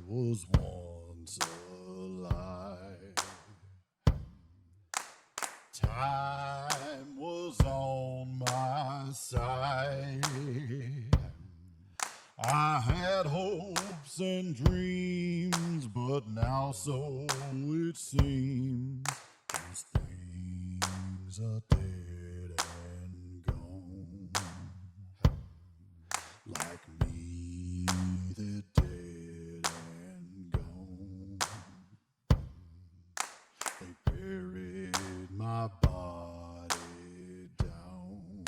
was once alive. Time was on my side. I had hopes and dreams, but now so it seems these things are dead and gone. Like me, they're dead and gone. They buried my body down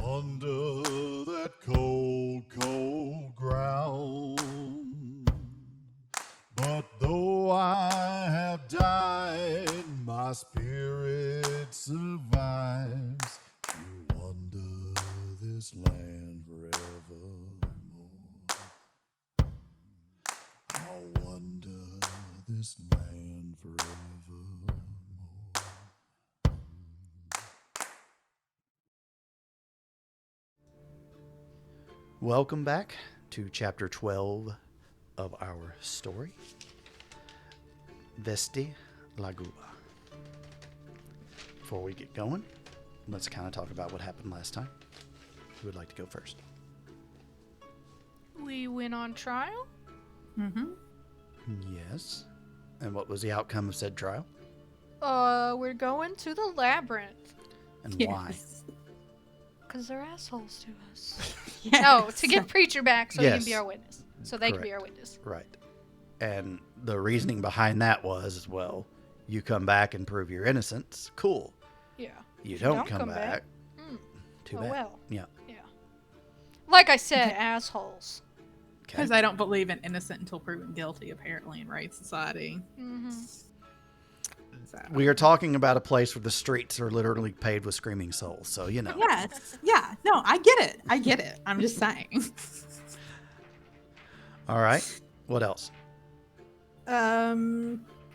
under that cold, cold ground. But though I have died, my spirit survives to wander this land forevermore. I'll wander this land forevermore. Welcome back to Chapter 12 of our story, Vesti la Giubba. Before we get going, let's kind of talk about what happened last time. Who would like to go first? We went on trial? Mm-hmm. Yes. And what was the outcome of said trial? We're going to the labyrinth. And Yes. why? Because they're assholes to us. Yes. No, to get Preacher back so he Yes. can be our witness. So they can be our Correct. witness. Right. And the reasoning behind that was, as well, you come back and prove your innocence. Cool. Yeah. You If don't come back. Too Oh, bad. well. Yeah. Yeah. Like I said, assholes. Okay. Because I don't believe in innocent until proven guilty, apparently, in Wraith society. Mm-hmm. So. We are talking about a place where the streets are literally paved with screaming souls, so you know. Yes. Yeah. No, I get it. I get it. I'm just saying. All right. What else?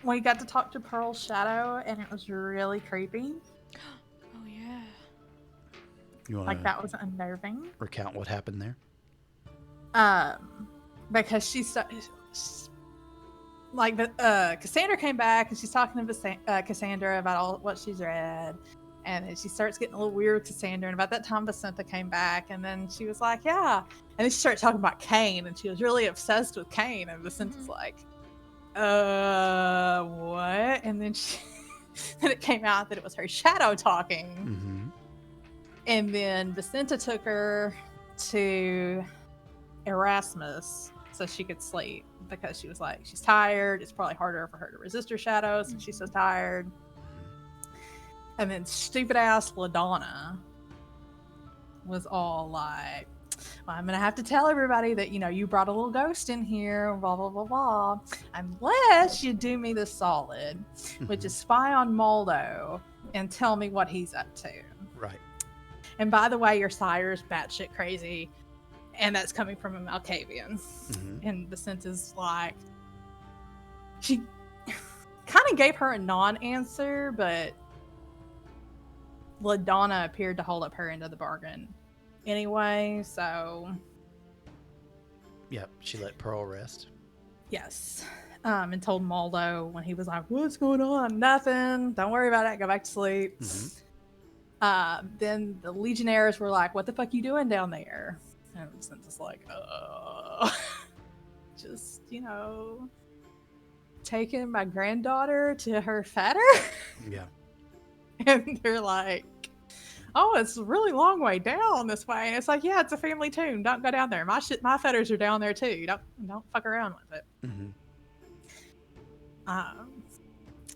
We got to talk to Pearl's shadow, and it was really creepy. Oh, yeah. You want Like, to that was unnerving. recount what happened there? Because Cassandra came back and she's talking to Cassandra about all what she's read, and then she starts getting a little weird with Cassandra. And about that time, Vicenta came back, and then she was like, "Yeah," and then she started talking about Cain, and she was really obsessed with Cain. And Vicenta's like, what?" And then then it came out that it was her shadow talking. Mm-hmm. And then Vicenta took her to Erasmus so she could sleep, because she was like, she's tired. It's probably harder for her to resist her shadows since she's so tired. And then stupid ass LaDonna was all like, "Well, I'm gonna have to tell everybody that, you brought a little ghost in here, blah blah blah blah, unless you do me the solid, which is spy on Moldo and tell me what he's up to. Right. And by the way, your sire's batshit crazy, and that's coming from a Malkavian." Mm-hmm. And Vicenta's like, she kind of gave her a non-answer, but LaDonna appeared to hold up her end of the bargain anyway, so Yep. She let Pearl rest. yes. And told Moldo when he was like, "What's going on?" "Nothing. Don't worry about it. Go back to sleep." Mm-hmm. Then the Legionnaires were like, "What the fuck you doing down there?" And Vicenta's like, just, taking my granddaughter to her fatter." Yeah. And they're like, "Oh, it's a really long way down this way." And it's like, "Yeah, it's a family tomb. Don't go down there. My feathers are down there too. Don't fuck around with it." Mm-hmm.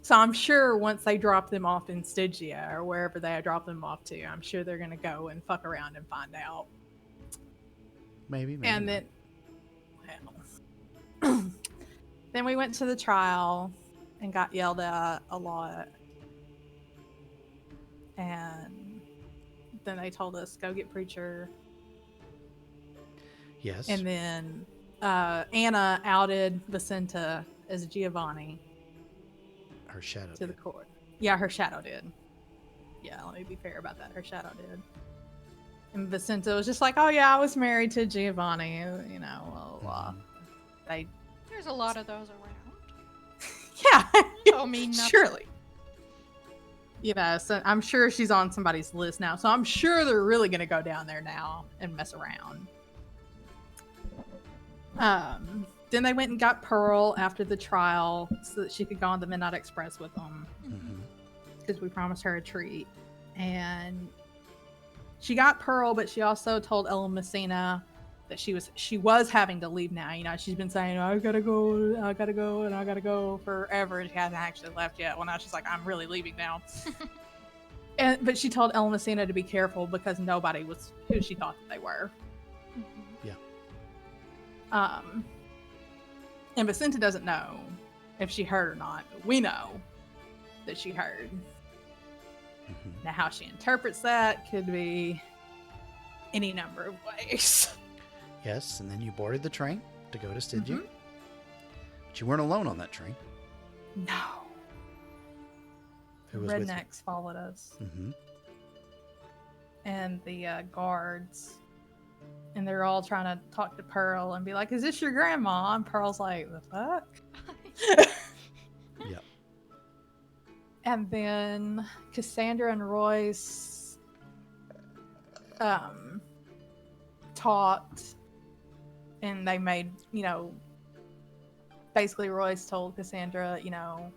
So I'm sure once they drop them off in Stygia or wherever they drop them off to, I'm sure they're gonna go and fuck around and find out. Maybe. And not. then, then we went to the trial and got yelled at a lot. And then they told us, "Go get Preacher." Yes. And then Anna outed Vicenta as Giovanni Her shadow. to the did. court. Yeah, her shadow did. Yeah, let me be fair about that. Her shadow did. And Vicenta was just like, "Oh yeah, I was married to Giovanni, blah. They, There's a lot of those around. yeah, Don't mean nothing. surely. You know, so I'm sure she's on somebody's list now. So I'm sure they're really going to go down there now and mess around. Then they went and got Pearl after the trial so that she could go on the Midnight Express with them. Because we promised her a treat. And she got Pearl, but she also told Ella Messina that she was having to leave now. You know, she's been saying, I gotta go, and I gotta go forever. And she hasn't actually left yet. Well, now she's like, I'm really leaving now. But she told Ella Messina to be careful because nobody was who she thought that they were. Yeah. And Vicenta doesn't know if she heard or not, but we know that she heard. Now, how she interprets that could be any number of ways. Yes, and then you boarded the train to go to Stygia. But you weren't alone on that train. No. Who The was with you? rednecks followed us. Mm-hmm. And the guards. And they're all trying to talk to Pearl and be like, is this your grandma? And Pearl's like, the fuck? Yep. And then Cassandra and Royce talked, and they made, you know, basically Royce told Cassandra, you know,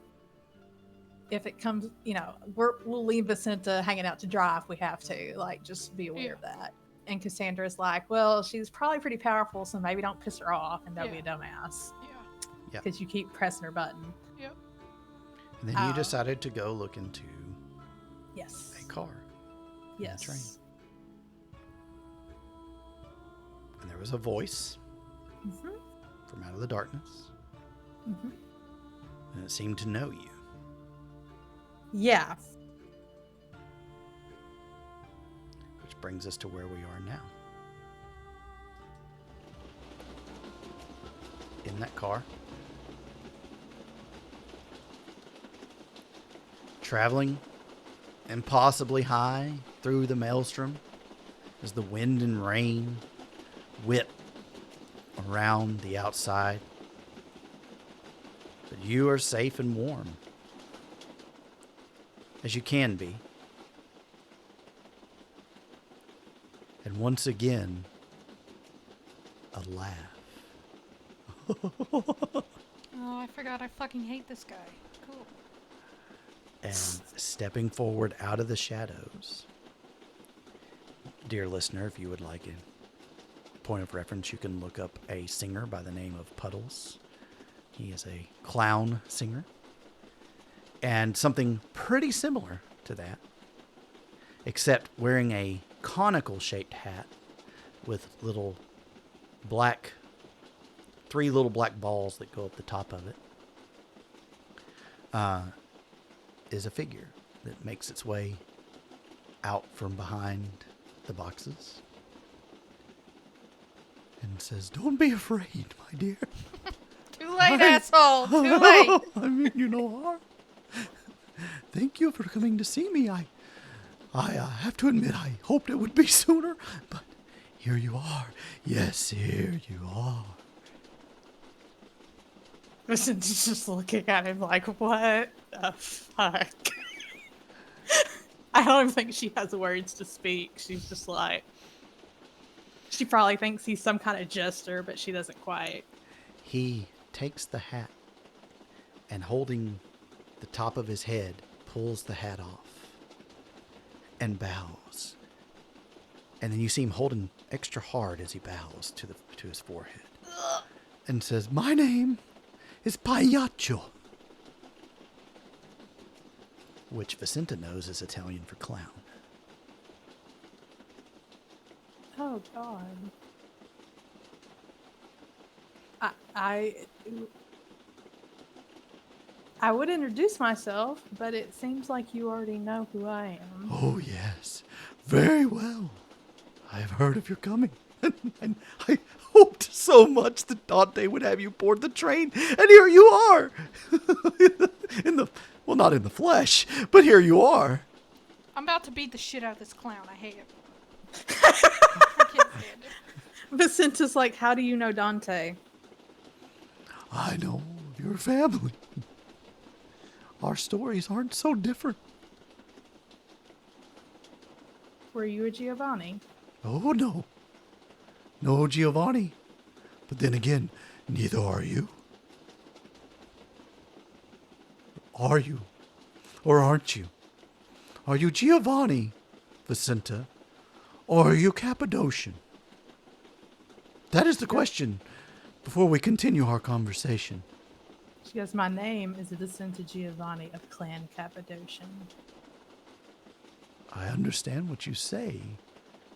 if it comes, you know, we'll leave Vicenta hanging out to dry if we have to. Like, just be aware of that. And Cassandra's like, well, she's probably pretty powerful, so maybe don't piss her off and don't be a dumbass. Yeah. Because you keep pressing her button. Yep. And then you decided to go look into Yes. a car. Yes. Train. And there was a voice from out of the darkness. And it seemed to know you. Yeah. Which brings us to where we are now. In that car. Traveling impossibly high through the maelstrom as the wind and rain whip around the outside. But you are safe and warm, as you can be. And once again, a laugh. Oh, I forgot I fucking hate this guy. Cool. And stepping forward out of the shadows. Dear listener, if you would like a point of reference, you can look up a singer by the name of Puddles. He is a clown singer. And something pretty similar to that, except wearing a conical shaped hat with three little black balls that go up the top of it, is a figure that makes its way out from behind the boxes and says, "Don't be afraid, my dear." Too late, asshole. Too late. I mean, you no harm. Thank you for coming to see me. I have to admit, I hoped it would be sooner, but here you are. Yes, here you are. Vicenta's just looking at him like, what the fuck? I don't even think she has words to speak. She's just like, she probably thinks he's some kind of jester, but she doesn't quite. He takes the hat and, holding the top of his head, pulls the hat off and bows. And then you see him holding extra hard as he bows to his forehead and says, "My name is Pagliaccio," which Vicenta knows is Italian for clown. Oh, God. I would introduce myself, but it seems like you already know who I am. Oh, yes. Very well. I have heard of your coming. And I hoped so much that Dante would have you board the train. And here you are. Well, not in the flesh, but here you are. I'm about to beat the shit out of this clown. I hate him. I can't stand it. Vicenta's like, how do you know Dante? I know of your family. Our stories aren't so different. Were you a Giovanni? Oh, no. No, Giovanni. But then again, neither are you. Are you? Or aren't you? Are you Giovanni, Vicenta? Or are you Cappadocian? That is the question before we continue our conversation. She goes, my name is Vicenta Giovanni of Clan Cappadocian. I understand what you say,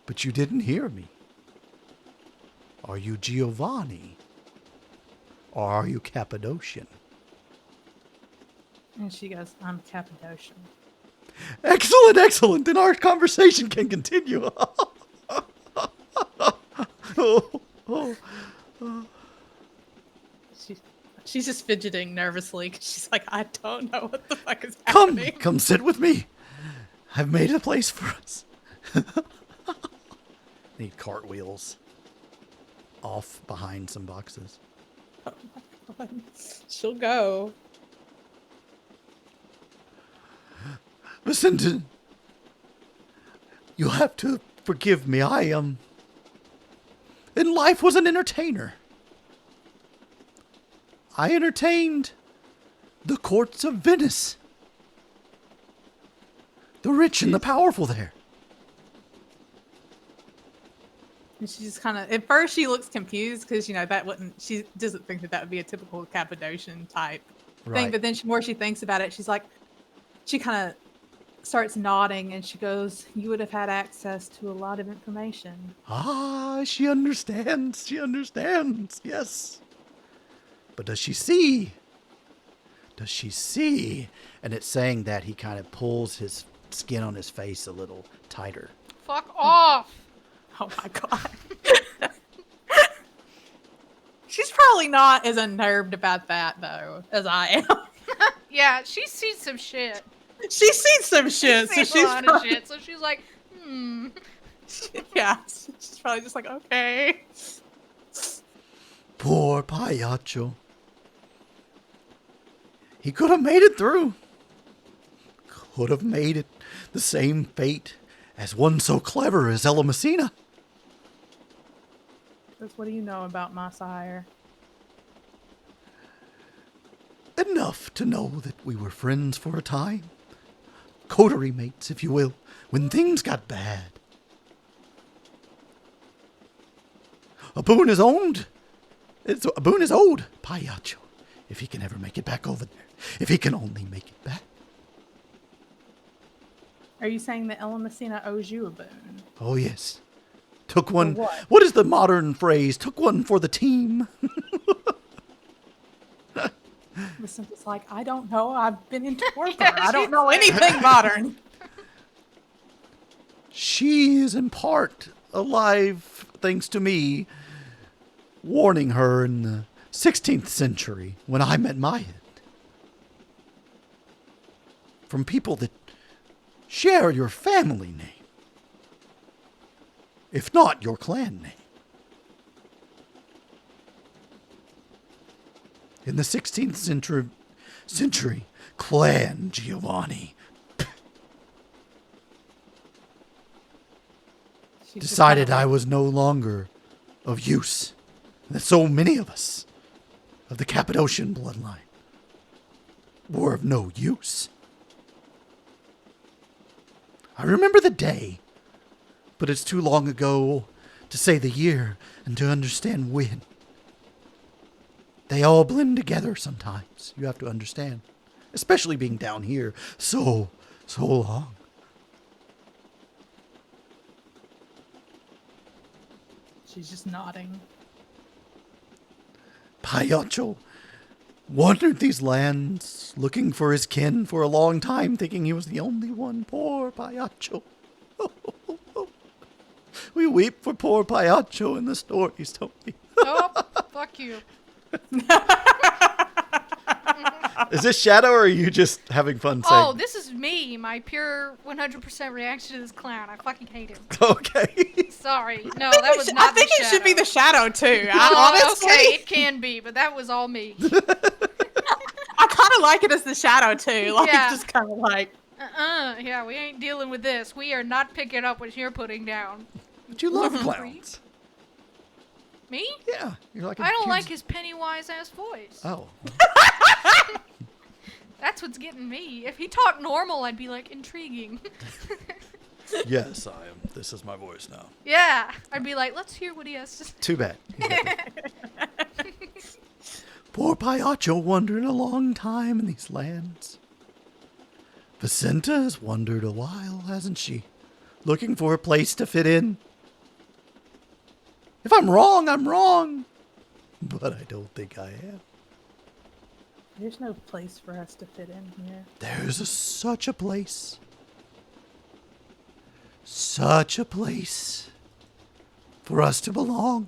but you didn't hear me. Are you Giovanni? Or are you Cappadocian? And she goes, I'm Cappadocian. Excellent, excellent. Then our conversation can continue. Oh, oh. She's just fidgeting nervously because she's like, I don't know what the fuck is happening. Come sit with me. I've made a place for us. Need cartwheels off behind some boxes. Oh my God. She'll go. Vicenta, you'll have to forgive me. I in life was an entertainer. I entertained the courts of Venice. The rich and the powerful there. And she just kind of, at first she looks confused because, you know, she doesn't think that would be a typical Cappadocian type thing. But then more she thinks about it, she's like, she kind of starts nodding and she goes, you would have had access to a lot of information. Ah, she understands. She understands. Yes. But does she see? Does she see? And it's saying that he kind of pulls his skin on his face a little tighter. Fuck off! Oh my God. She's probably not as unnerved about that, though, as I am. Yeah, she's seen some shit. She's seen some shit, so Seen she's a lot of shit, so she's like, yeah, she's probably just like, okay. Poor Payacho. He could have made it through. Could have made it the same fate as one so clever as Ella Messina. That's what do you know about my sire? Enough to know that we were friends for a time. Coterie mates, if you will, when things got bad. A boon is owned. A boon is owed, Payacho, if he can ever make it back over there. If he can only make it back. Are you saying that Ella Messina owes you a boon? Oh, yes. Took one. For what? What is the modern phrase? Took one for the team. Vicenta's like, I don't know. I've been in torpor. I don't know anything modern. She is in part alive, thanks to me, warning her in the 16th century when I met my end. From people that share your family name, if not your clan name. In the 16th century, Clan Giovanni decided I was no longer of use, and that so many of us of the Cappadocian bloodline were of no use. I remember the day, but it's too long ago to say the year and to understand when. They all blend together sometimes, you have to understand. Especially being down here so long. She's just nodding. Payacho wandered these lands looking for his kin for a long time, thinking he was the only one. Poor Payacho. We weep for poor Payacho in the stories, don't we? oh, fuck you. Is this Shadow, or are you just having fun saying? Oh, this is me. My pure 100% reaction to this clown. I fucking hate him. Okay. Sorry. No, that was I not think the it should be the shadow too. Oh, Honestly, okay, it can be, but that was all me. I kind of like it as the shadow too. Like Yeah. just kind of like. Yeah, we ain't dealing with this. We are not picking up what you're putting down. But you love clowns. Me? Yeah. You're like a I don't huge- like his Pennywise ass voice. Oh. That's what's getting me. If he talked normal, I'd be like, intriguing. Yes, I am. This is my voice now. Yeah. I'd be like, let's hear what he has to say. Too bad. Poor Payacho wandered a long time in these lands. Vicenta has wandered a while, hasn't she? Looking for a place to fit in. If I'm wrong, I'm wrong. But I don't think I am. There's no place for us to fit in here. There's such a place. Such a place for us to belong.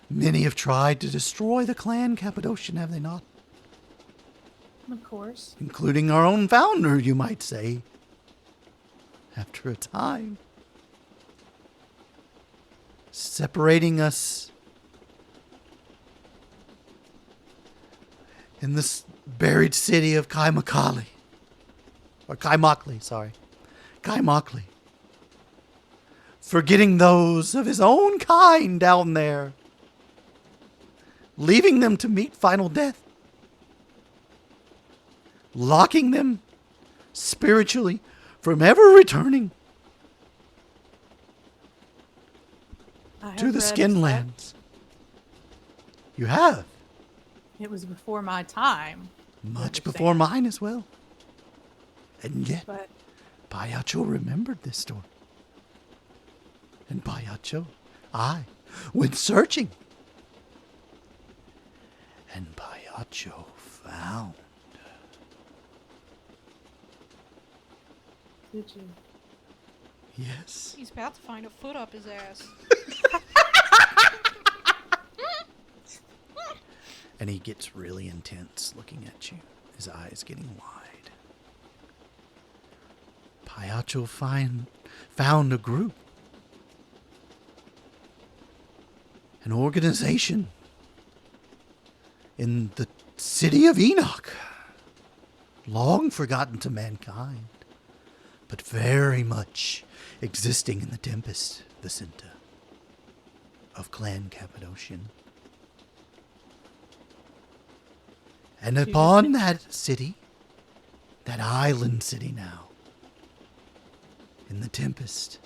Many have tried to destroy the clan Cappadocian, have they not? Of course. Including our own founder, you might say. After a time. Separating us in this buried city of Kaimakali. Or Kaimakli, sorry. Kaimakli. Forgetting those of his own kind down there. Leaving them to meet final death. Locking them spiritually from ever returning to the Skinlands. You have. It was before my time. Much before mine as well. And yet, But Payacho remembered this story. And Payacho, I went searching. And Payacho found. did you? Yes. He's about to find a foot up his ass. And he gets really intense looking at you, his eyes getting wide. Payacho found a group. An organization in the city of Enoch. Long forgotten to mankind, but very much existing in the Tempests, Vicenta, of Clan Cappadocian. And upon that city, that island city now, in the Tempest,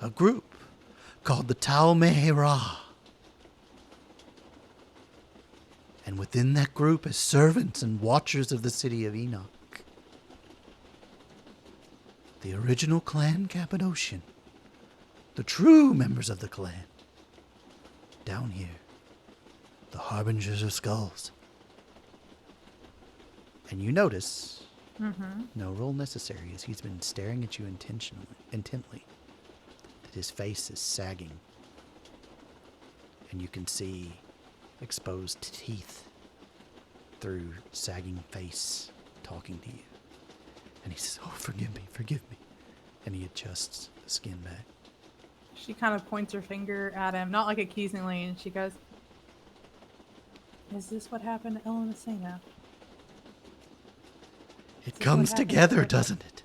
a group called the Tau Mehera. And within that group, as servants and watchers of the city of Enoch, the original clan Cappadocian, the true members of the clan, down here, the Harbingers of Skulls. And you notice, no roll necessary, as he's been staring at you intently, that his face is sagging. And you can see exposed teeth through sagging face talking to you. And he says, "Oh, forgive me. And he adjusts the skin back. She kind of points her finger at him, not like accusingly, and she goes, "Is this what happened to Ellen Messina?" It comes together, doesn't it?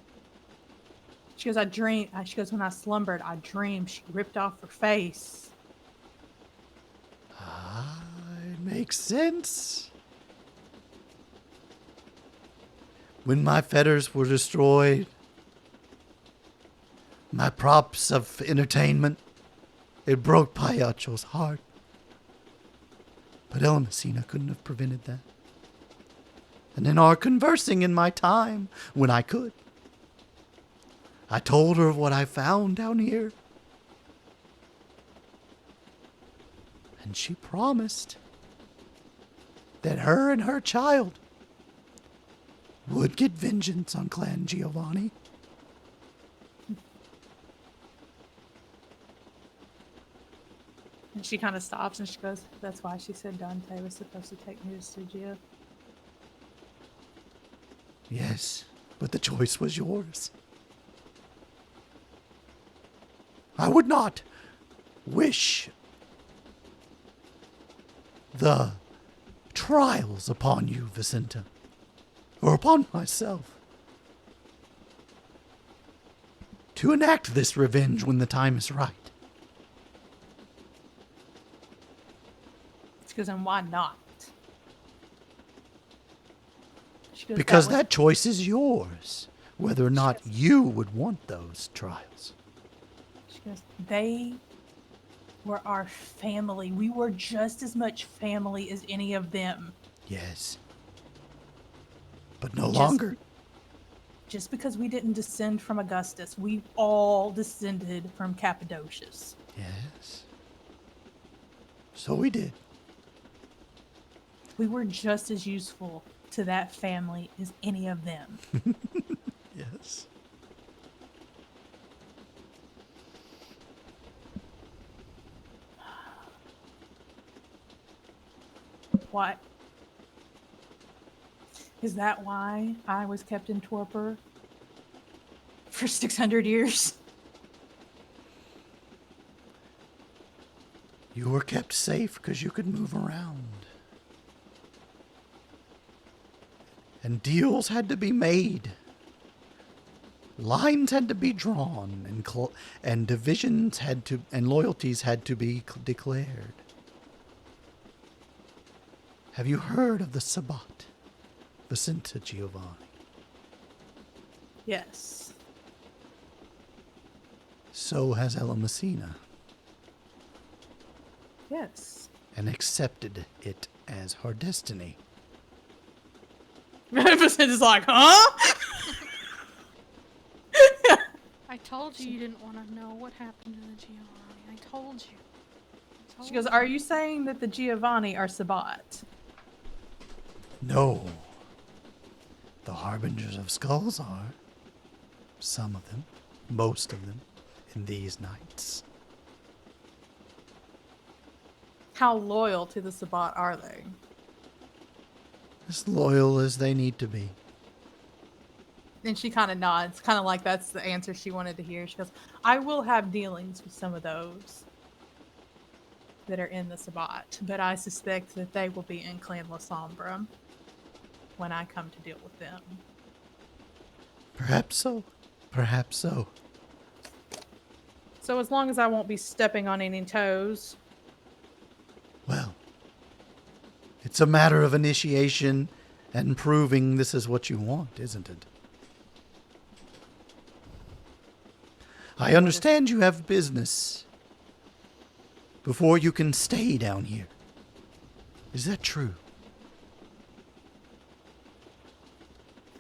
She goes, she goes, "When I slumbered, I dreamed she ripped off her face." Ah, it makes sense. When my fetters were destroyed, my props of entertainment, it broke Payacho's heart. But El Messina couldn't have prevented that. And in our conversing in my time, when I could, I told her of what I found down here. And she promised that her and her child would get vengeance on Clan Giovanni. She kind of stops and she goes, "That's why she said Dante was supposed to take me to Stygia." Yes, but the choice was yours. I would not wish the trials upon you, Vicenta, or upon myself. To enact this revenge when the time is right. She goes, "And why not?" She goes, Because was- that choice is yours, whether or not you would want those trials. She goes, "They were our family. We were just as much family as any of them. Yes. But no Just- longer. Just because we didn't descend from Augustus, we all descended from Cappadocius. Yes. So we did. We were just as useful to that family as any of them." Yes. What? Is that why I was kept in torpor for 600 years? You were kept safe because you could move around. And deals had to be made. Lines had to be drawn, and divisions had to, and loyalties had to be declared. Have you heard of the Sabbat, Vicenta Giovanni? Yes. So has Ella Messina, Yes. and accepted it as her destiny. Vincent's like, huh? I told you didn't want to know what happened to the Giovanni. I told you. She goes, "Are you saying that the Giovanni are Sabbat?" No. The Harbingers of Skulls are. Some of them. Most of them. In these nights. How loyal to the Sabbat are they? As loyal as they need to be. And she kind of nods, kind of like that's the answer she wanted to hear. She goes, "I will have dealings with some of those that are in the Sabbat, but I suspect that they will be in Clan La Sombra when I come to deal with them." Perhaps so. Perhaps so. So as long as I won't be stepping on any toes. Well, it's a matter of initiation and proving this is what you want, isn't it? I understand you have business before you can stay down here. Is that true?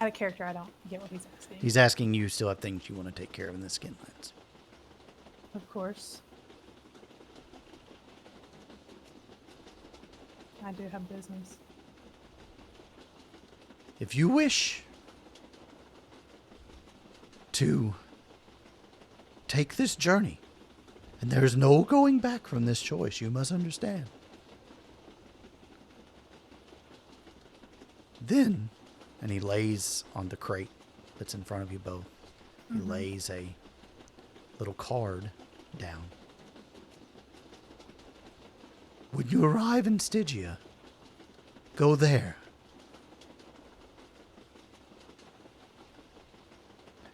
Out of character, I don't get what he's asking. He's asking you still have things you want to take care of in the Skinlands. Of course. I do have business. If you wish to take this journey, and there is no going back from this choice, you must understand. Then, and he lays on the crate that's in front of you both, he lays a little card down. When you arrive in Stygia, go there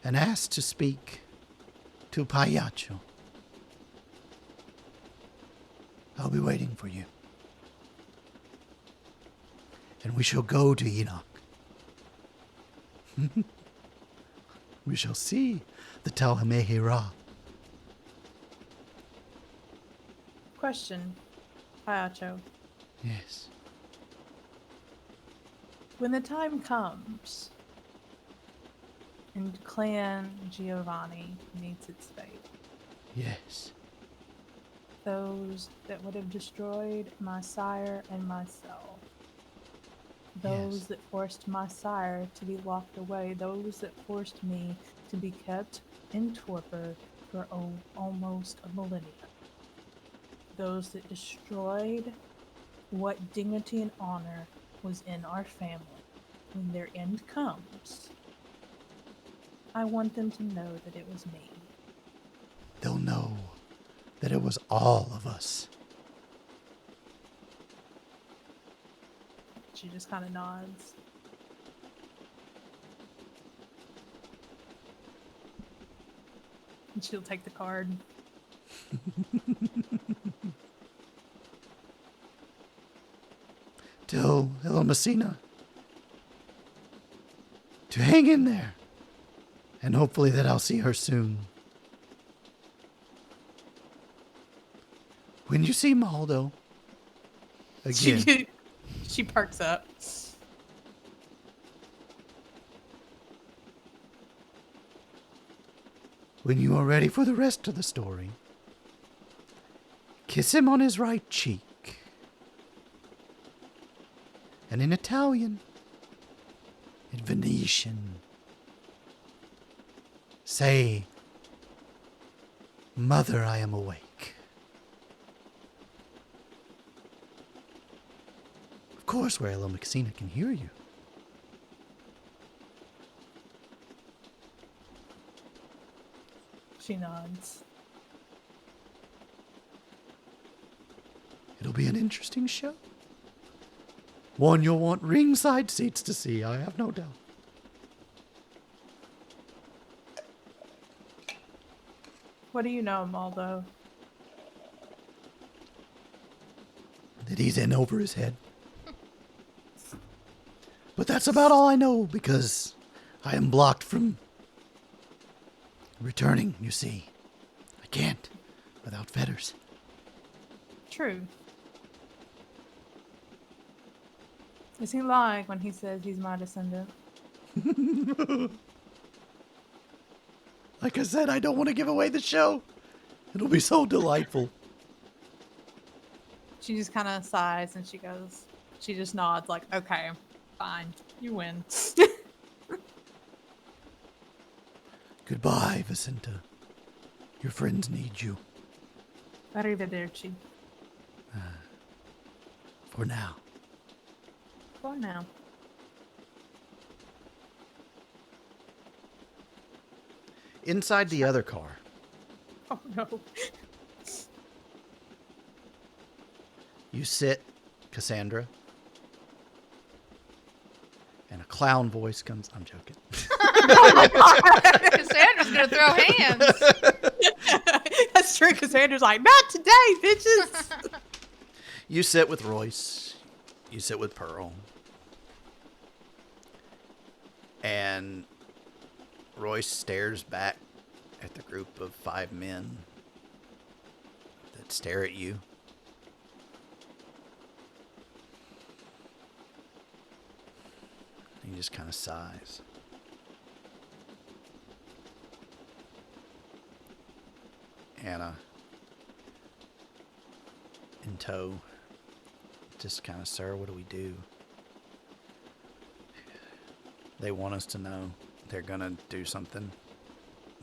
and ask to speak to Pagliaccio. I'll be waiting for you. And we shall go to Enoch. We shall see the Talhamehira. Question, Pagliaccio. Yes. When the time comes and Clan Giovanni meets its fate, Yes. those that would have destroyed my sire and myself, those Yes. that forced my sire to be locked away, those that forced me to be kept in torpor for almost a millennia, those that destroyed what dignity and honor was in our family. When their end comes, I want them to know that it was me. They'll know that it was all of us. She just kind of nods. And she'll take the card. Tell Ella Messina to hang in there. And hopefully that I'll see her soon. When you see Maldo again, She perks up. when you are ready for the rest of the story, kiss him on his right cheek. And in Italian, in Venetian, say, Mother, I am awake. Of course, where Ella Messina can hear you. She nods. It'll be an interesting show. One you'll want ringside seats to see, I have no doubt. What do you know, Maldo? That he's in over his head. But that's about all I know, because I am blocked from returning, you see. I can't without fetters. True. Is he lying when he says he's my descendant? Like I said, I don't want to give away the show. It'll be so delightful. She just kind of sighs and she just nods like, okay, fine, you win. Goodbye, Vicenta. Your friends need you. Arrivederci. For now. For now. Inside the other car, Oh no. you sit, Cassandra, and a clown voice comes. I'm joking. Cassandra's gonna throw hands. That's true. Cassandra's like, not today, bitches. You sit with Royce. You sit with Pearl. And Royce stares back at the group of 5 men that stare at you. He just kind of sighs. Anna, in tow, just kind of, sir, what do we do? They want us to know they're going to do something.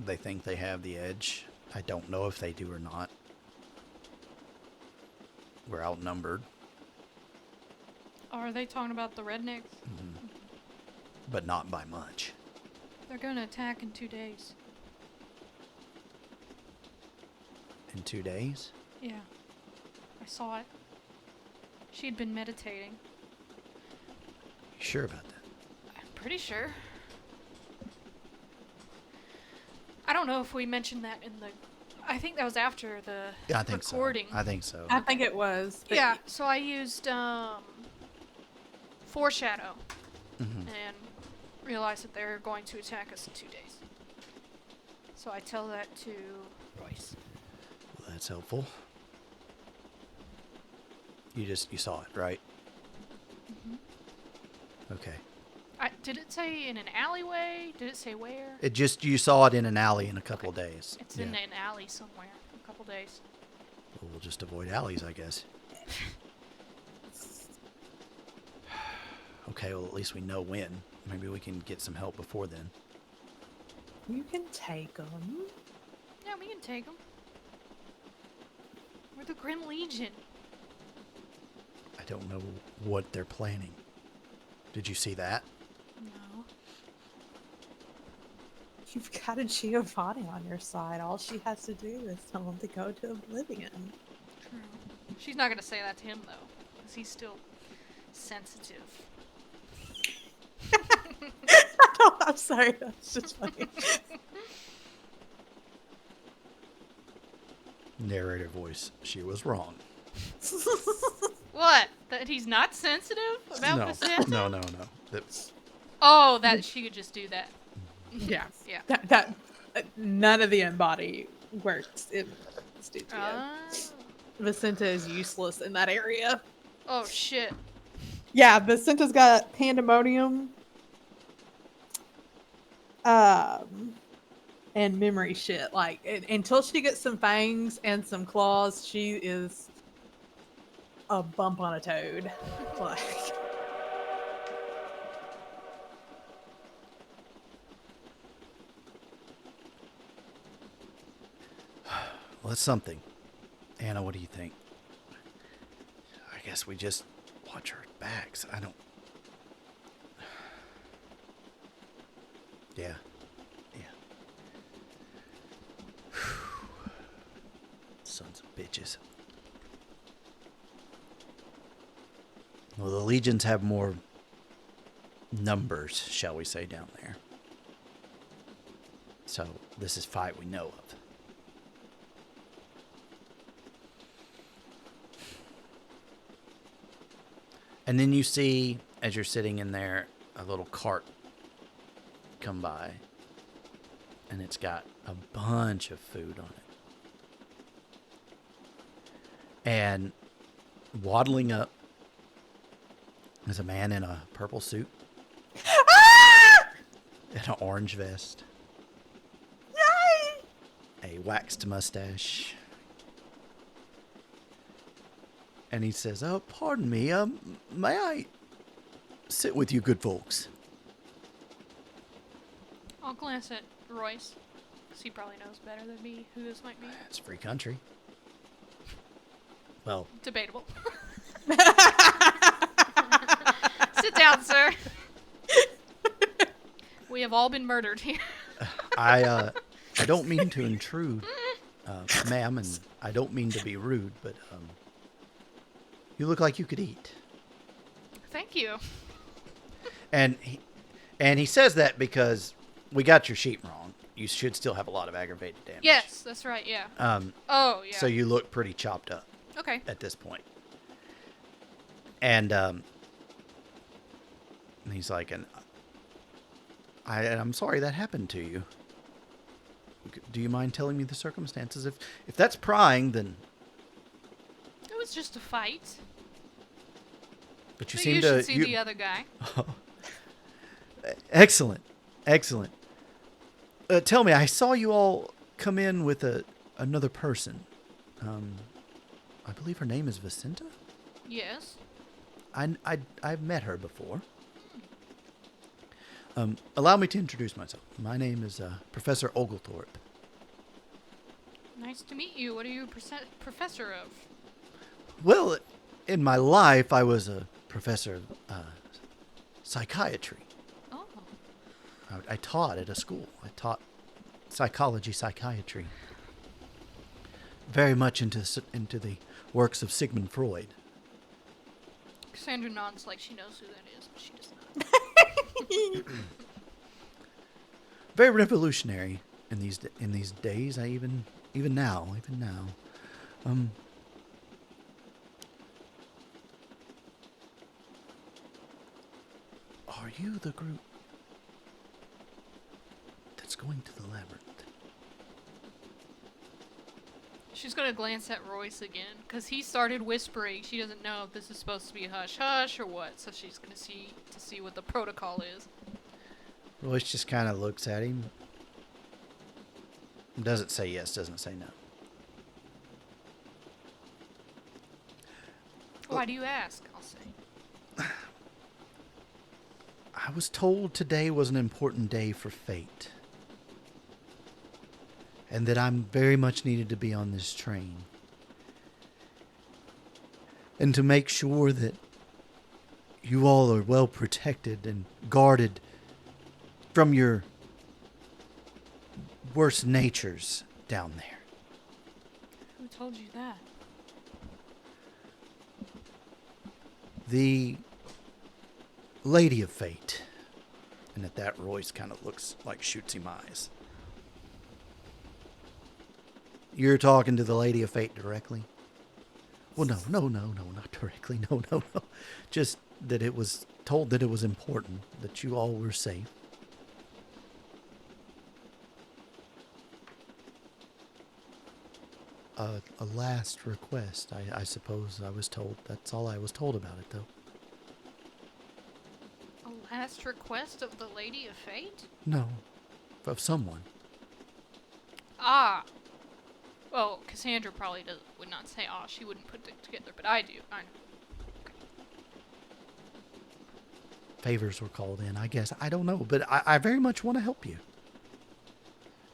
They think they have the edge. I don't know if they do or not. We're outnumbered, Are they talking about the rednecks? but not by much. They're gonna attack in 2 days. In 2 days? Yeah. I saw it. She'd been meditating. You sure about that? I'm pretty sure. I don't know if we mentioned that in the... I think that was after the Yeah, I think recording. so. I think so. I think it was. But Yeah, so I used foreshadow Mhm. and realized that they're going to attack us in 2 days. So I tell that to Royce. Well, that's helpful. You saw it, right? Okay. Did it say in an alleyway? Did it say where? You saw it in an alley in a couple of days. It's in an alley somewhere. In a couple days. Well, we'll just avoid alleys, I guess. Okay, well, at least we know when. Maybe we can get some help before then. you can take them. Yeah, we can take them. We're the Grim Legion. I don't know what they're planning. Did you see that? No. You've got a Giovanni on your side. All she has to do is tell him to go to Oblivion. True. She's not gonna say that to him though, because he's still sensitive. I'm sorry, that's just funny. Narrator voice. She was wrong. What? That he's not sensitive about No, Vicente? no. That's Oh, that she could just do that. Yeah. Yeah. That none of the embody works in Studio. Vicenta is useless in that area. Oh shit. Yeah, Vicenta's got pandemonium. And memory shit. Like until she gets some fangs and some claws, she is a bump on a toad. Like well, that's something. Anna, what do you think? I guess we just watch our backs. I don't. Yeah. Sons of bitches. Well, the legions have more numbers, shall we say, down there. So this is fight we know of. And then you see, as you're sitting in there, a little cart come by. And it's got a bunch of food on it. And waddling up is a man in a purple suit. And an orange vest. A waxed mustache. And he says, "Oh, pardon me, may I sit with you good folks?" I'll glance at Royce, because he probably knows better than me who this might be. It's a free country. Well, Debatable. Sit down, sir. We have all been murdered here. I don't mean to intrude, ma'am, and I don't mean to be rude, but you look like you could eat. Thank you. And he says that because we got your sheet wrong. You should still have a lot of aggravated damage. Yes, that's right, yeah. Oh, yeah. So you look pretty chopped up Okay. at this point. And he's like, I'm sorry that happened to you. Do you mind telling me the circumstances? If that's prying, then... It was just a fight. But you So seem you to... should see the other guy. Excellent. Tell me, I saw you all come in with another person. I believe her name is Vicenta? Yes. I've met her before. Allow me to introduce myself. My name is Professor Oglethorpe. Nice to meet you. What are you a professor of? Well, in my life, I was a professor of psychiatry. Oh. I taught at a school. I taught psychiatry. Very much into the works of Sigmund Freud. Cassandra nods like she knows who that is, but she does not. Very revolutionary in these days. Even now. Are you the group that's going to the labyrinth? She's gonna glance at Royce again, because he started whispering. She doesn't know if this is supposed to be hush-hush or what, so she's gonna see what the protocol is. Royce just kind of looks at him. Doesn't say yes, doesn't say no. Why do you ask? I'll say. I was told today was an important day for fate. And that I'm very much needed to be on this train. and to make sure that you all are well protected and guarded from your worst natures down there. Who told you that? The Lady of Fate. And at that, Royce kind of looks like shoots him eyes. You're talking to the Lady of Fate directly? Well, no, not directly. No. Just that it was told that it was important that you all were safe. A last request, I suppose I was told. That's all I was told about it, though. A last request of the Lady of Fate? No, of someone. Ah. Well, Cassandra probably would not say, "Ah," she wouldn't put it together, but I do. I know. Favors were called in, I guess. I don't know, but I very much want to help you.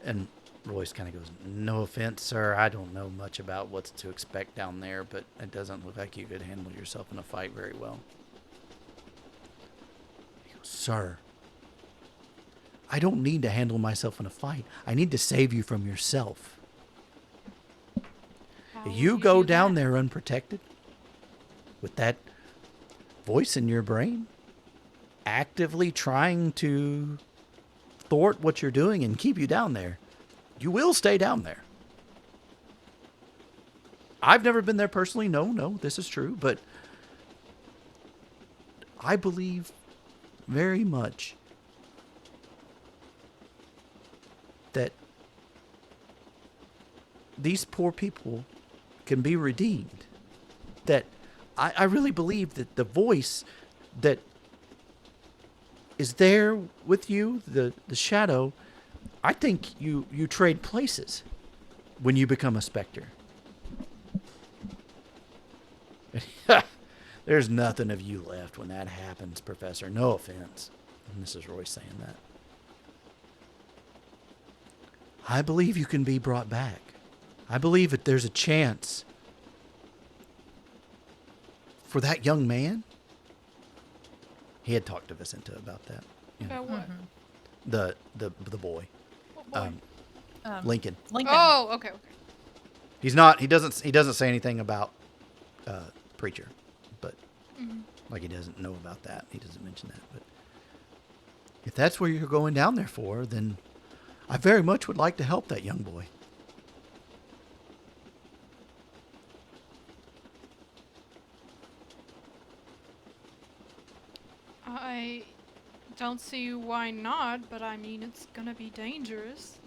And Royce kind of goes, "No offense, sir. I don't know much about what's to expect down there, but it doesn't look like you could handle yourself in a fight very well." He goes, "Sir, I don't need to handle myself in a fight. I need to save you from yourself. How will You go do down that? there unprotected with that voice in your brain, actively trying to thwart what you're doing and keep you down there. You will stay down there. I've never been there personally. No, this is true. But I believe very much that these poor people can be redeemed. That I really believe that the voice that is there with you, the shadow, I think you trade places when you become a specter." There's nothing of you left when that happens, Professor. No offense. And this is Roy saying that. I believe you can be brought back. I believe that there's a chance for that young man. He had talked to Vicenta about that. You know, About what? the boy. What boy? Lincoln. Lincoln. Oh, okay. He's not. He doesn't say anything about preacher, but like he doesn't know about that. He doesn't mention that. But if that's what you're going down there for, then I very much would like to help that young boy. I don't see why not, but I mean, it's gonna be dangerous.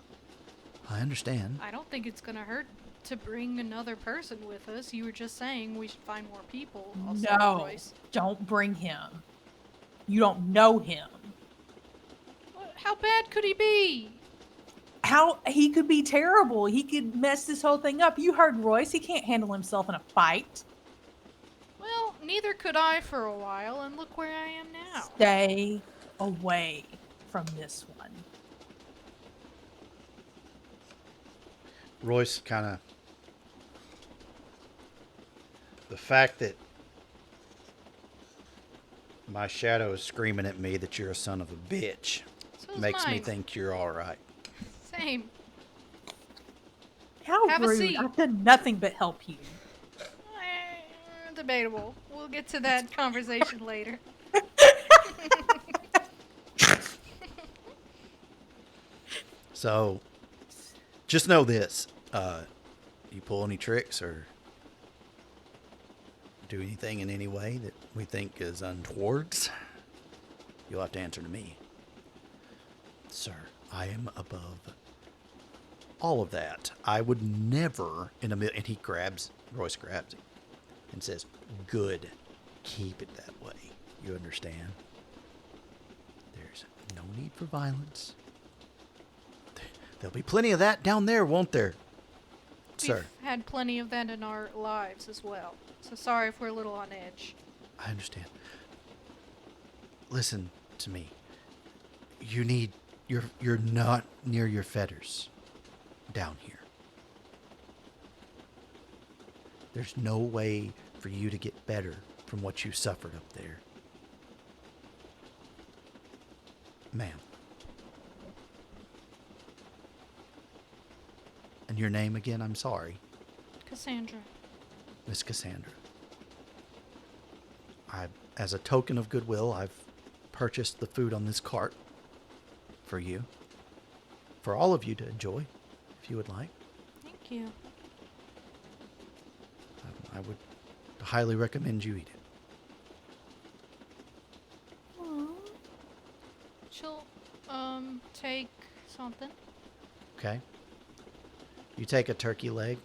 I understand. I don't think it's gonna hurt to bring another person with us. You were just saying we should find more people. Also, No, Royce. don't bring him. You don't know him. How bad could he be? How he could be terrible. He could mess this whole thing up. You heard Royce. He can't handle himself in a fight. Well, neither could I for a while, and look where I am now. Stay away from this one. Royce kind of... The fact that my shadow is screaming at me that you're a son of a bitch So makes me mine. think you're all right. Same. How Have a rude. seat. I've done nothing but help you. Debatable. We'll get to that conversation later. So, just know this. You pull any tricks or do anything in any way that we think is untowards, you'll have to answer to me. Sir, I am above all of that. I would never in a million... And Royce grabs him and says, "Good. Keep it that way. You understand? There's no need for violence. There'll be plenty of that down there, won't there, sir?" We've had plenty of that in our lives as well. So sorry if we're a little on edge. I understand. Listen to me. You're not near your fetters down here. There's no way for you to get better from what you suffered up there. Ma'am. And your name again? I'm sorry. Cassandra. Miss Cassandra. As a token of goodwill, I've purchased the food on this cart for you. For all of you to enjoy, if you would like. Thank you. I would highly recommend you eat it. She'll, take something. Okay? You take a turkey leg,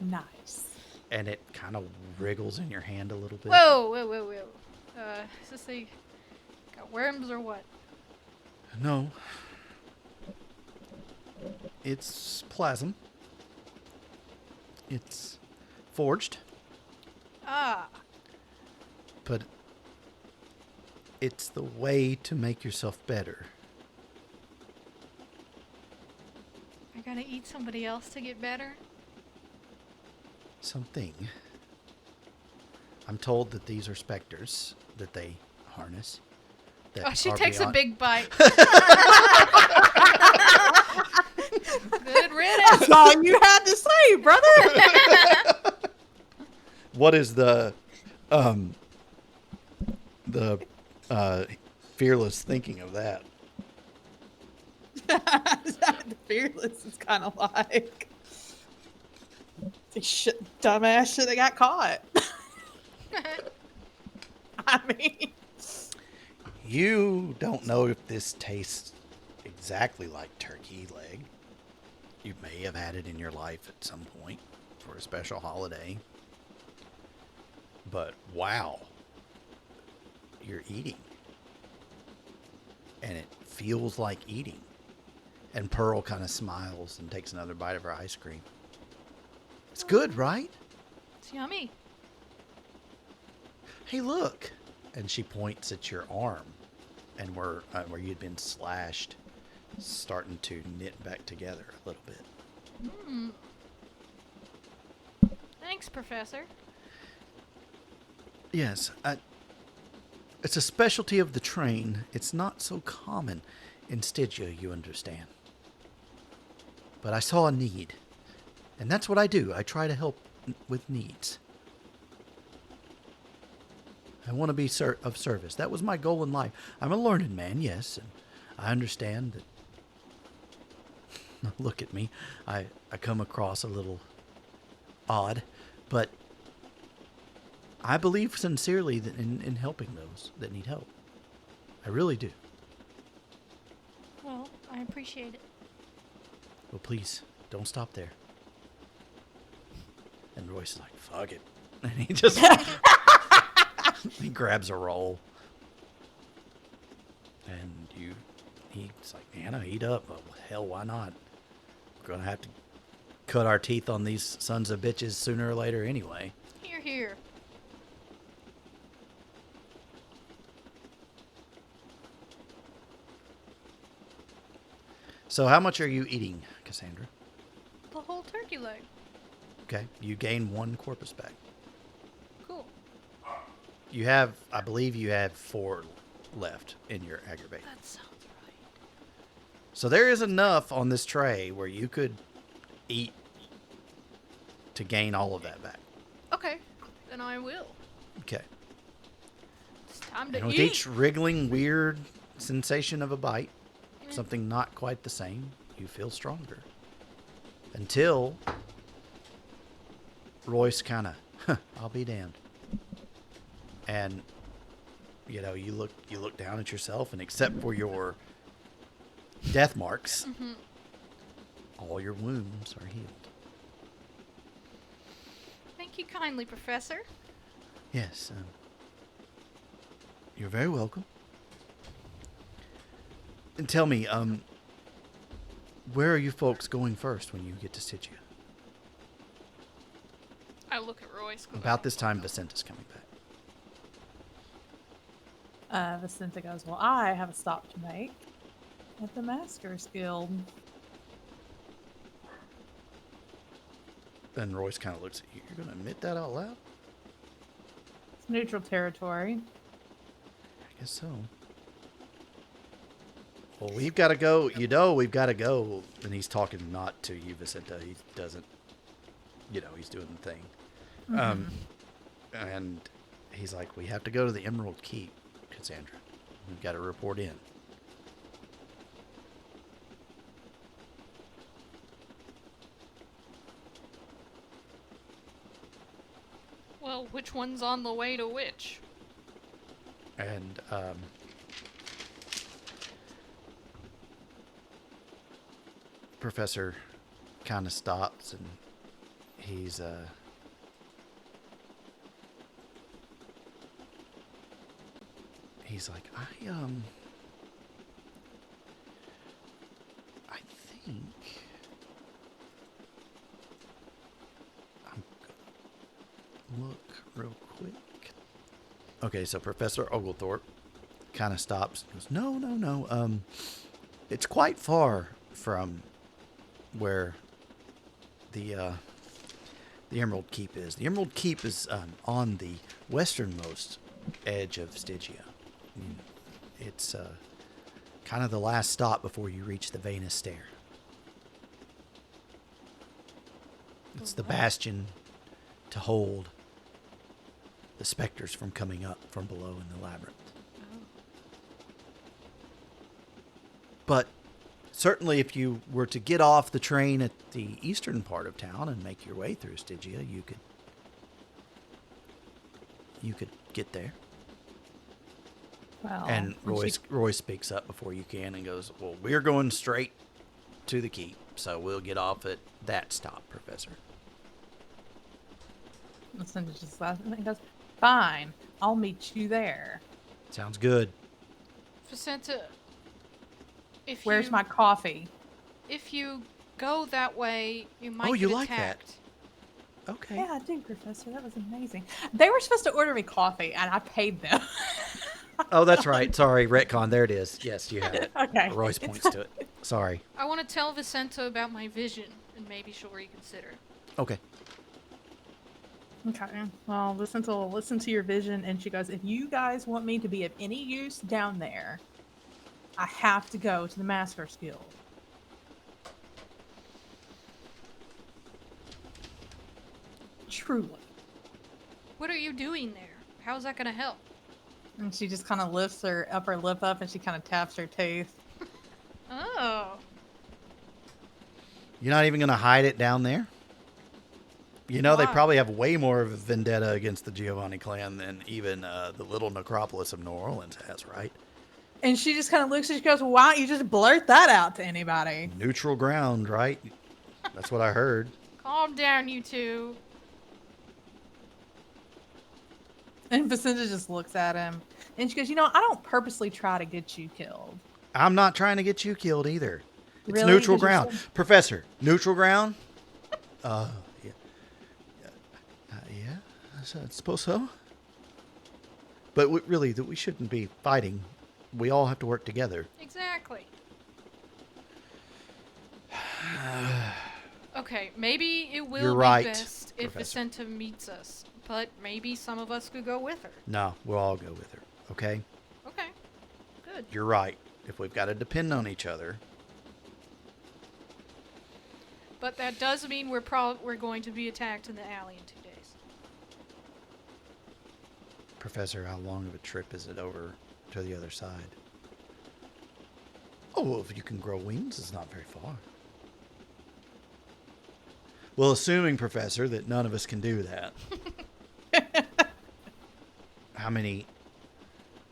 Nice. and it kind of wriggles in your hand a little bit. Whoa. Is this thing got worms or what? No. It's plasm. It's forged, Ah, but it's the way to make yourself better. I gotta eat somebody else to get better? Something. I'm told that these are specters that they harness. that Oh, she are takes a beyond- big bite. Good riddance. That's all you had to say, brother. What is the fearless thinking of that? The fearless is kind of like this dumbass should have got caught. I mean, You don't know if this tastes exactly like turkey leg. You may have had it in your life at some point for a special holiday. But wow, you're eating. And it feels like eating. And Pearl kind of smiles and takes another bite of her ice cream. It's good, right? It's yummy. Hey, look. And she points at your arm and where you'd been slashed, starting to knit back together a little bit. Thanks, Professor. Yes, it's a specialty of the train. It's not so common in Stygia, you understand. But I saw a need, and that's what I do. I try to help with needs. I want to be of service. That was my goal in life. I'm a learned man, yes, and I understand that. Look at me. I come across a little odd, but I believe sincerely that in helping those that need help. I really do. Well, I appreciate it. Well, please, don't stop there. And Royce is like, fuck it. And he just... he grabs a roll. And he's like, Anna, eat up. Well, hell, why not? We're going to have to cut our teeth on these sons of bitches sooner or later anyway. Here. So how much are you eating, Cassandra? The whole turkey leg. Okay, you gain 1 corpus back. Cool. You have, I believe you have 4 left in your aggravate. That sounds right. So there is enough on this tray where you could eat to gain all of that back. Okay, then I will. Okay. It's time to And with eat. each wriggling, weird sensation of a bite, something not quite the same, you feel stronger. Until Royce kind of, I'll be damned. And, you look down at yourself, and except for your death marks, all your wounds are healed. Thank you kindly, Professor. Yes, you're very welcome. And tell me, where are you folks going first when you get to Stygia? I look at Royce. About this time, Vicenta's coming back. Vicenta goes, well, I have a stop to make at the Maskers Guild. And Royce kind of looks at you. You're going to admit that out loud? It's neutral territory. I guess so. Well, we've got to go. You know, we've got to go. And he's talking not to you, Vicenta. He doesn't, he's doing the thing. And he's like, we have to go to the Emerald Keep, Cassandra. We've got to report in. Well, which one's on the way to which? And Professor kind of stops, and he's like, I think I'm gonna look real quick. Okay, so Professor Oglethorpe kind of stops and goes, No. It's quite far from where the Emerald Keep is. The Emerald Keep is on the westernmost edge of Stygia. It's kind of the last stop before you reach the Venus Stair. It's the bastion to hold the specters from coming up from below in the labyrinth. But certainly if you were to get off the train at the eastern part of town and make your way through Stygia, you could get there. Well, And Roy speaks up before you can and goes, well, we're going straight to the keep, so we'll get off at that stop, Professor. Lucinda just laughs and goes, fine, I'll meet you there. Sounds good. Vicenta, Where's my coffee? If you go that way, you might Oh, you get like that? attacked. Okay. Yeah, I do, Professor. That was amazing. They were supposed to order me coffee, and I paid them. Oh, that's right. Sorry, retcon. There it is. Yes, you have it. Okay. Royce points to it. Sorry. I want to tell Vicenta about my vision, and maybe she'll reconsider. Okay. Okay. Well, listen to your vision, and she goes, if you guys want me to be of any use down there, I have to go to the Master's Guild. Truly. What are you doing there? How's that going to help? And she just kind of lifts her upper lip up and she kind of taps her tooth. Oh. You're not even going to hide it down there? You know, they Why? probably have way more of a vendetta against the Giovanni clan than even the little necropolis of New Orleans has, right? And she just kind of looks and she goes, well, why don't you just blurt that out to anybody? Neutral ground, right? That's what I heard. Calm down, you two. And Vicenta just looks at him. And she goes, I don't purposely try to get you killed. I'm not trying to get you killed either. It's Really? neutral 'Cause you're ground. so- Professor, neutral ground? Yeah. Yeah, I suppose so. But we shouldn't be fighting. We all have to work together. Exactly. Okay, maybe it will You're be right, best if Professor. Vicenta meets us, but maybe some of us could go with her. No, we'll all go with her, okay? Okay, good. You're right. If we've got to depend on each other. But that does mean we're going to be attacked in the alley in 2 days. Professor, how long of a trip is it over to the other side? Oh, well, if you can grow wings, it's not very far. Well, assuming, Professor, that none of us can do that.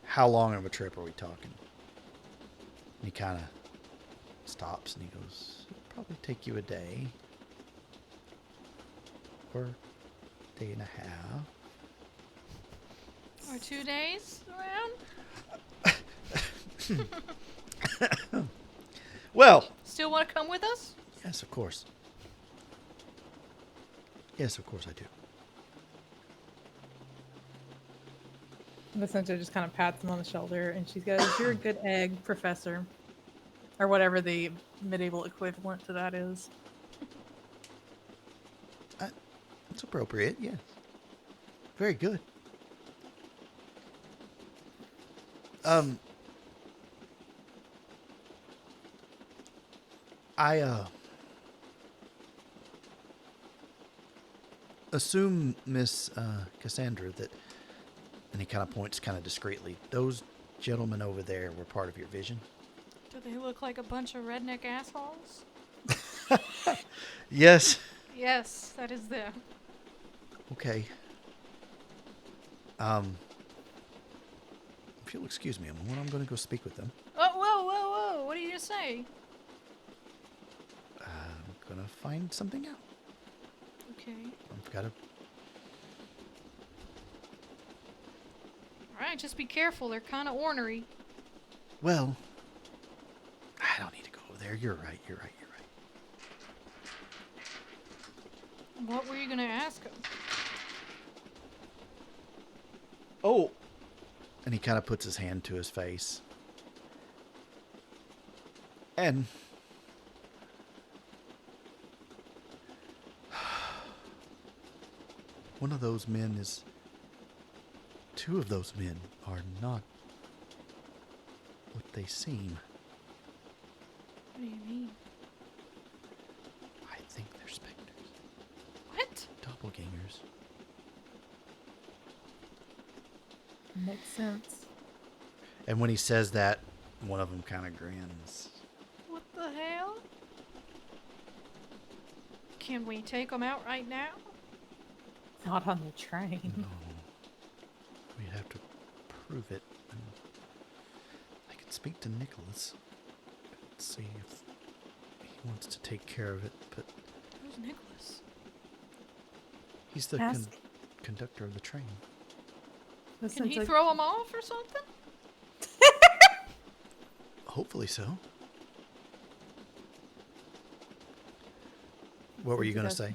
How long of a trip are we talking? And he kind of stops and he goes, it'll probably take you a day. Or a day and a half. Or 2 days around? Well, Still want to come with us? yes, of course. Yes, of course I do. Vicenta just kind of pats him on the shoulder and she goes, you're a good egg, Professor. Or whatever the medieval equivalent to that is. It's appropriate, yes. Very good. I assume, Miss Cassandra, that, and he kind of points kind of discreetly, those gentlemen over there were part of your vision? Do they look like a bunch of redneck assholes? Yes. Yes, that is them. Okay. If you'll excuse me a moment, I'm going to go speak with them. Oh, whoa, whoa, whoa! What are you gonna say? I'm going to find something out. Okay. I've got to... Alright, just be careful. They're kind of ornery. Well, I don't need to go over there. You're right. You're right. You're right. What were you gonna ask them? Oh! And he kind of puts his hand to his face. And... one of those men is... two of those men are not what they seem. What do you mean? I think they're specters. What? Doppelgangers. Makes sense. And when he says that, one of them kind of grins. What the hell? Can we take them out right now? Not on the train. No. We'd have to prove it. And I could speak to Nicholas. See if he wants to take care of it, but Who's Nicholas? he's the Ask. conductor of the train. Can he throw them off or something? Hopefully so. What were you going to say?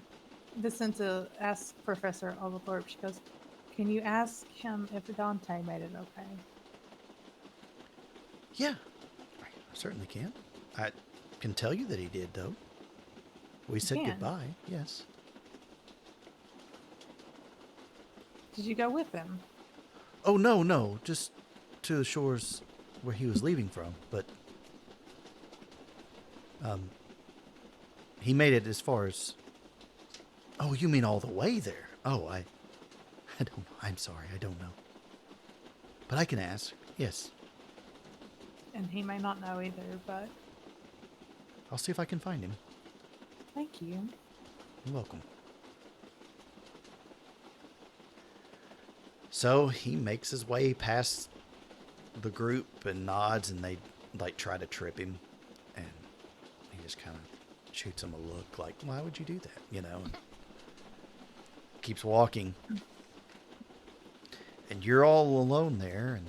Vicinta asks Professor Oglethorpe, she goes, can you ask him if Dante made it okay? Yeah, I certainly can. I can tell you that he did, though. We said can? goodbye, yes. Did you go with him? Oh, no, just to the shores where he was leaving from, but he made it as far as... Oh, you mean all the way there? Oh, I don't know. I'm sorry, I don't know. But I can ask, yes. And he may not know either, but I'll see if I can find him. thank you. You're welcome. So he makes his way past the group and nods, and they like try to trip him, and he just kind of shoots him a look like, why would you do that? You know, and keeps walking. And you're all alone there, and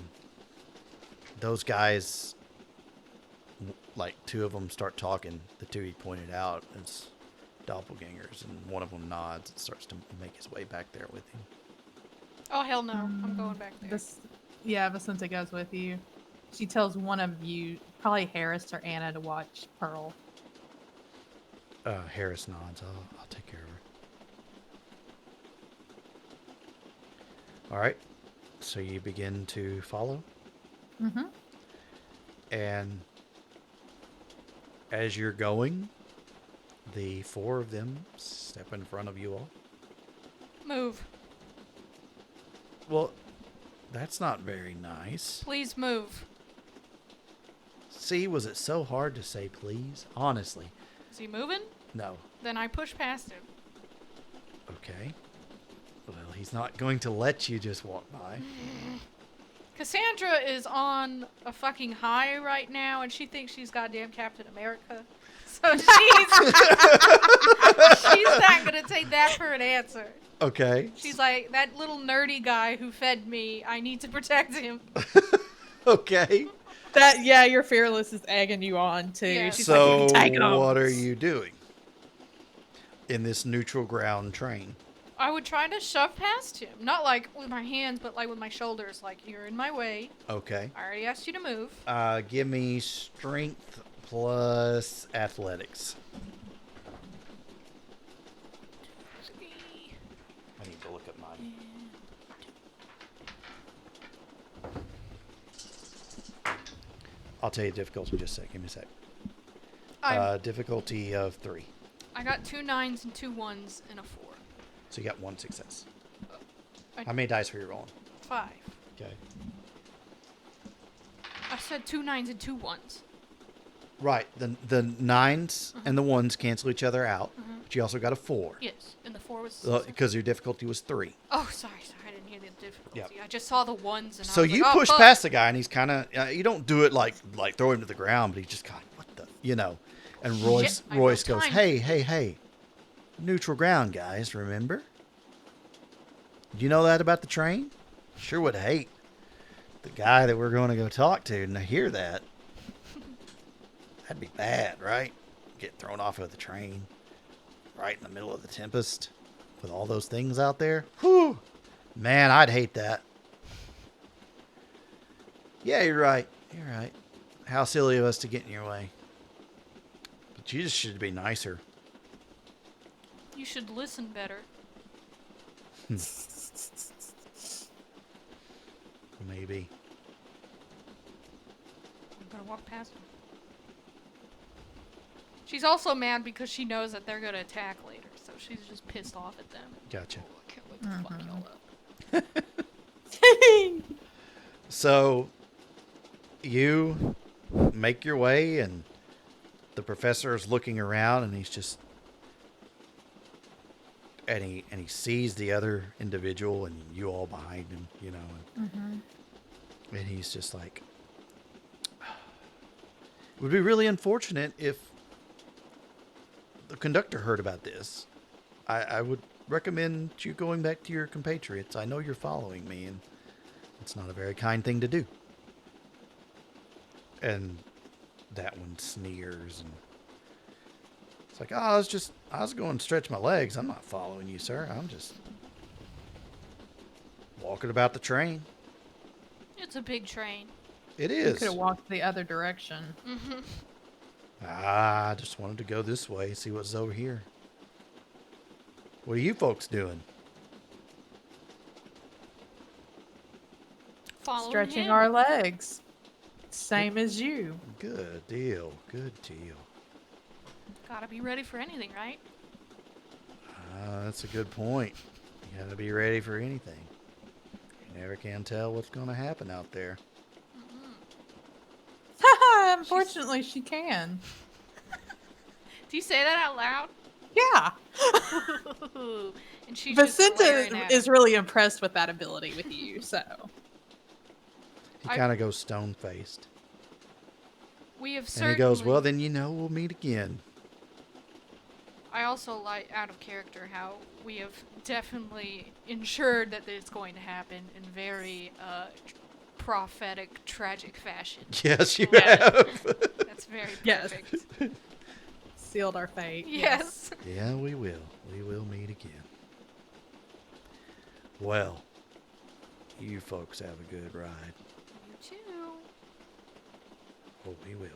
those guys, like two of them start talking, the two he pointed out as doppelgangers, and one of them nods and starts to make his way back there with him. Oh, hell no. I'm going back there. Vicinta goes with you. She tells one of you, probably Harris or Anna, to watch Pearl. Harris nods. I'll take care of her. All right. So you begin to follow, Mm-hmm. and as you're going, the four of them step in front of you all. Move. Well, that's not very nice. Please move. See, was it so hard to say please? Honestly, Is he moving? no. Then I push past him. Okay. Well, he's not going to let you just walk by. Cassandra is on a fucking high right now, and she thinks she's goddamn Captain America. So she's not gonna take that for an answer. Okay. She's like, that little nerdy guy who fed me, I need to protect him. Okay. Your fearless is egging you on too. Yeah. She's So like, take 'em. what are you doing in this neutral ground train? I would try to shove past him. Not like with my hands, but like with my shoulders. Like, you're in my way. Okay. I already asked you to move. Give me strength plus athletics. I'll tell you difficulty in just a sec. Give me a sec. I Difficulty of 3. I got 2 9s and 2 1s and a 4. So you got 1 success. I- How many dice were you rolling? 5. Okay. I said 2 9s and 2 1s. Right. The 9s and the 1s cancel each other out. But you also got a 4. Yes, and the 4 was. Because your difficulty was 3. Oh, sorry, I didn't hear the difficulty. Yep. I just saw the 1s and So I was you like, oh, push fuck. past the guy, and he's kind of... you don't do it like throw him to the ground, but he's just kind of, what the... You know. And Royce I got goes, time. hey. Neutral ground, guys, remember? Do you know that about the train? Sure would hate the guy that we're going to go talk to and hear that. That'd be bad, right? Get thrown off of the train right in the middle of the Tempest with all those things out there. Whew. Man, I'd hate that. Yeah, you're right. You're right. How silly of us to get in your way. But you just should be nicer. You should listen better. Maybe. I'm gonna walk past him. She's also mad because she knows that they're gonna attack later, so she's just pissed off at them. Gotcha. Oh, I can't wait to fuck y'all up. So, you make your way, and the professor is looking around, and he's just... And he sees the other individual, and you all behind him, you know. And he's just like... It would be really unfortunate if the conductor heard about this. I would recommend you going back to your compatriots. I know you're following me, and it's not a very kind thing to do. And that one sneers, and it's like, I was going to stretch my legs. I'm not following you, sir. I'm just walking about the train. It's a big train. It You is. could have walked the other direction. I just wanted to go this way, see what's over here. What are you folks doing? Following Stretching him. our legs. Same as you. Good deal. Good deal. Gotta be ready for anything, right? That's a good point. You gotta be ready for anything. You never can tell what's going to happen out there. Unfortunately, she can. Do you say that out loud? Yeah. And she's just glaring Vicenta at is him. really impressed with that ability with you, so. He kind of goes stone-faced. We have And certainly. he goes, well, then you know we'll meet again. I also like, out of character, how we have definitely ensured that it's going to happen in very prophetic, tragic fashion. Yes, you Yeah. have. That's very Yes. perfect. Sealed our fate. Yes. Yeah, we will. We will meet again. Well, you folks have a good ride. You too. Oh, we will.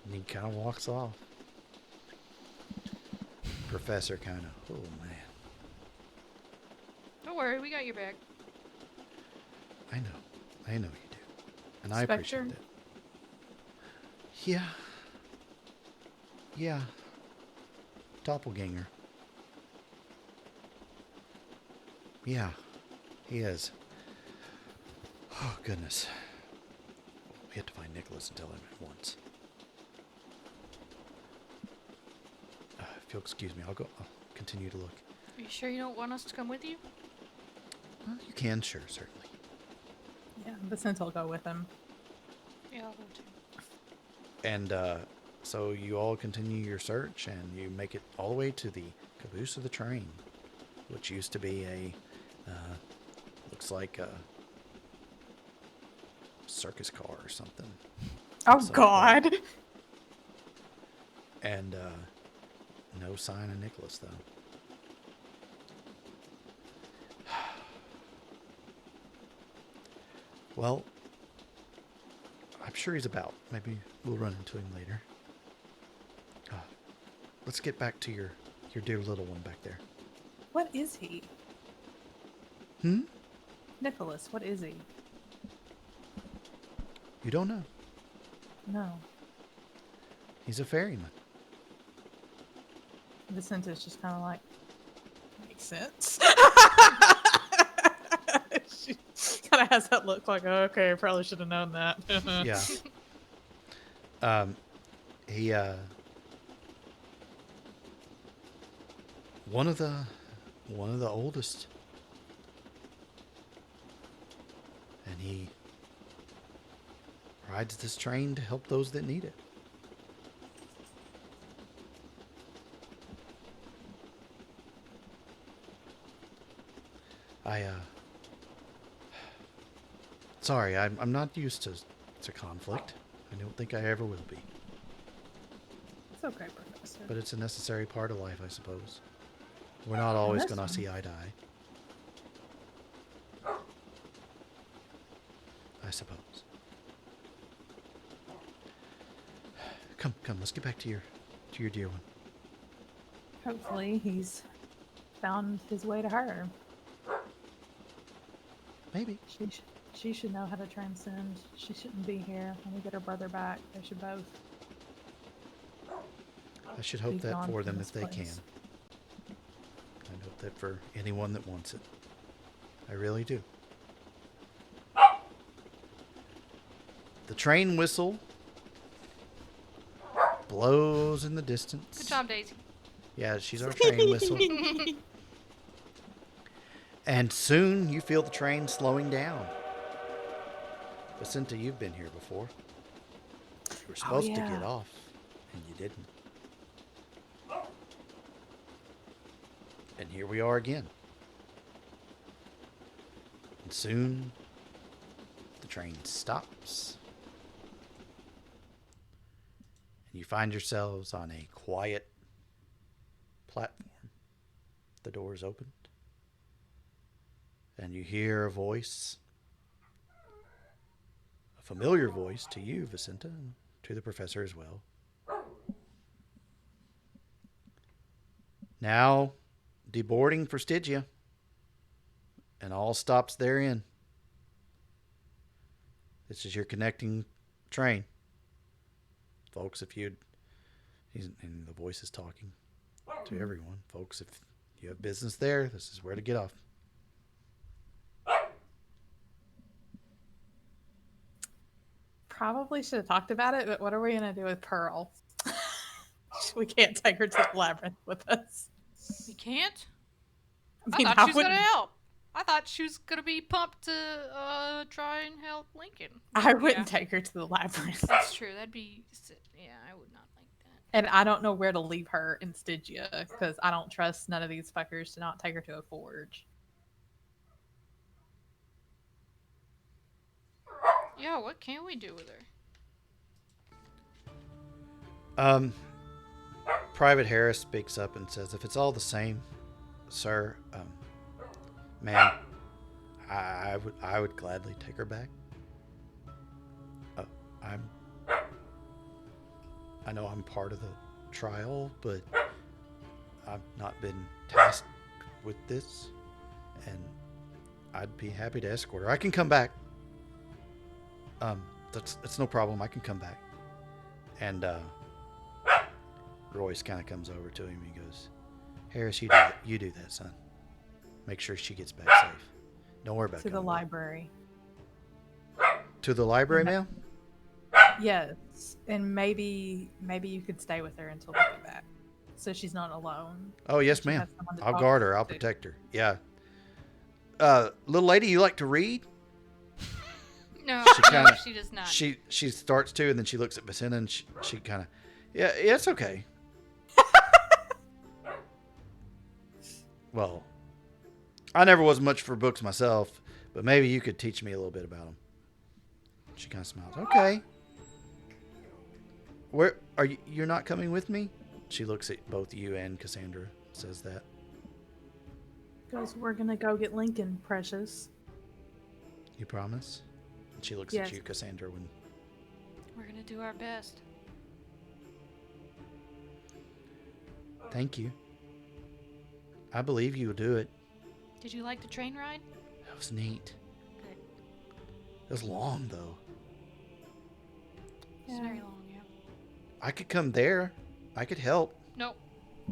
And he kind of walks off. Professor kind of, oh man. Don't worry, we got your back. I know you do. And I Spectre? appreciate that. Yeah. Doppelganger. Yeah, he is. Oh, goodness. We have to find Nicholas and tell him at once. If you'll excuse me, I'll continue to look. Are you sure you don't want us to come with you? Well, you can, sure, certainly. Yeah, Vicenta will go with him. Yeah, I'll go too. And so you all continue your search, and you make it all the way to the caboose of the train, which used to be a, looks like a circus car or something. Oh, So, God. And no sign of Nicholas, though. Well, I'm sure he's about. Maybe we'll run into him later. Let's get back to your dear little one back there. What is he? Nicholas, what is he? You don't know. No. He's a ferryman. Vicenta's just kind of like, makes sense. She kind of has that look like, oh, okay, I probably should have known that. Yeah. He one of the oldest, and he rides this train to help those that need it. Sorry, I'm not used to conflict. I don't think I ever will be. It's okay, Professor. But it's a necessary part of life, I suppose. We're not always that's going to fine. see eye to eye. I suppose. Come, let's get back to your dear one. Hopefully he's found his way to her. Maybe. She should know how to transcend. She shouldn't be here. When we get her brother back, they should both. I should hope be that gone for from them this if they can. place. I hope that for anyone that wants it. I really do. The train whistle blows in the distance. Good job, Daisy. Yeah, she's our train whistle. And soon you feel the train slowing down. Vicenta, you've been here before. You were supposed to yeah. get off, and you didn't. And here we are again. And soon the train stops. And you find yourselves on a quiet platform. The doors opened. And you hear a voice, a familiar voice to you, Vicenta, and to the professor as well. Now, deboarding for Stygia, and all stops therein. This is your connecting train. Folks, if you'd... And the voice is talking to everyone. Folks, if you have business there, this is where to get off. Probably should have talked about it, but what are we going to do with Pearl? We can't take her to the labyrinth with us. We can't? I I mean, thought she was wouldn't- gonna help. I thought she was gonna be pumped to try and help Lincoln. I But, wouldn't yeah, take her to the labyrinth. that's true. That'd be... Yeah, I would not like that. And I don't know where to leave her in Stygia, because I don't trust none of these fuckers to not take her to a forge. Yeah, what can we do with her? Private Harris speaks up and says, if it's all the same, sir, ma'am, I would gladly take her back. I know I'm part of the trial, but I've not been tasked with this, and I'd be happy to escort her. I can come back. That's no problem. I can come back. And Royce kind of comes over to him and he goes, Harris, you do that, son. Make sure she gets back safe. Don't worry about To the coming back. library. To the library, ma'am? Yes. And maybe you could stay with her until we get back. So she's not alone. Oh, yes, She ma'am. has someone to I'll talk guard her. I'll to. protect her. Yeah. Little lady, you like to read? No, She kinda- she does not. She starts to, and then she looks at Vicenta, and she kind of, yeah, it's okay. Well, I never was much for books myself, but maybe you could teach me a little bit about them. She kind of smiles. Okay. Where are you? You're not coming with me? She looks at both you and Cassandra. Says that. Goes, we're gonna go get Lincoln, precious. You promise? And she looks Yes. at you, Cassandra. When We're gonna do our best. thank you. I believe you'll do it. Did you like the train ride? That was neat. It was long, though. It's very long, yeah. I could come there. I could help. Nope.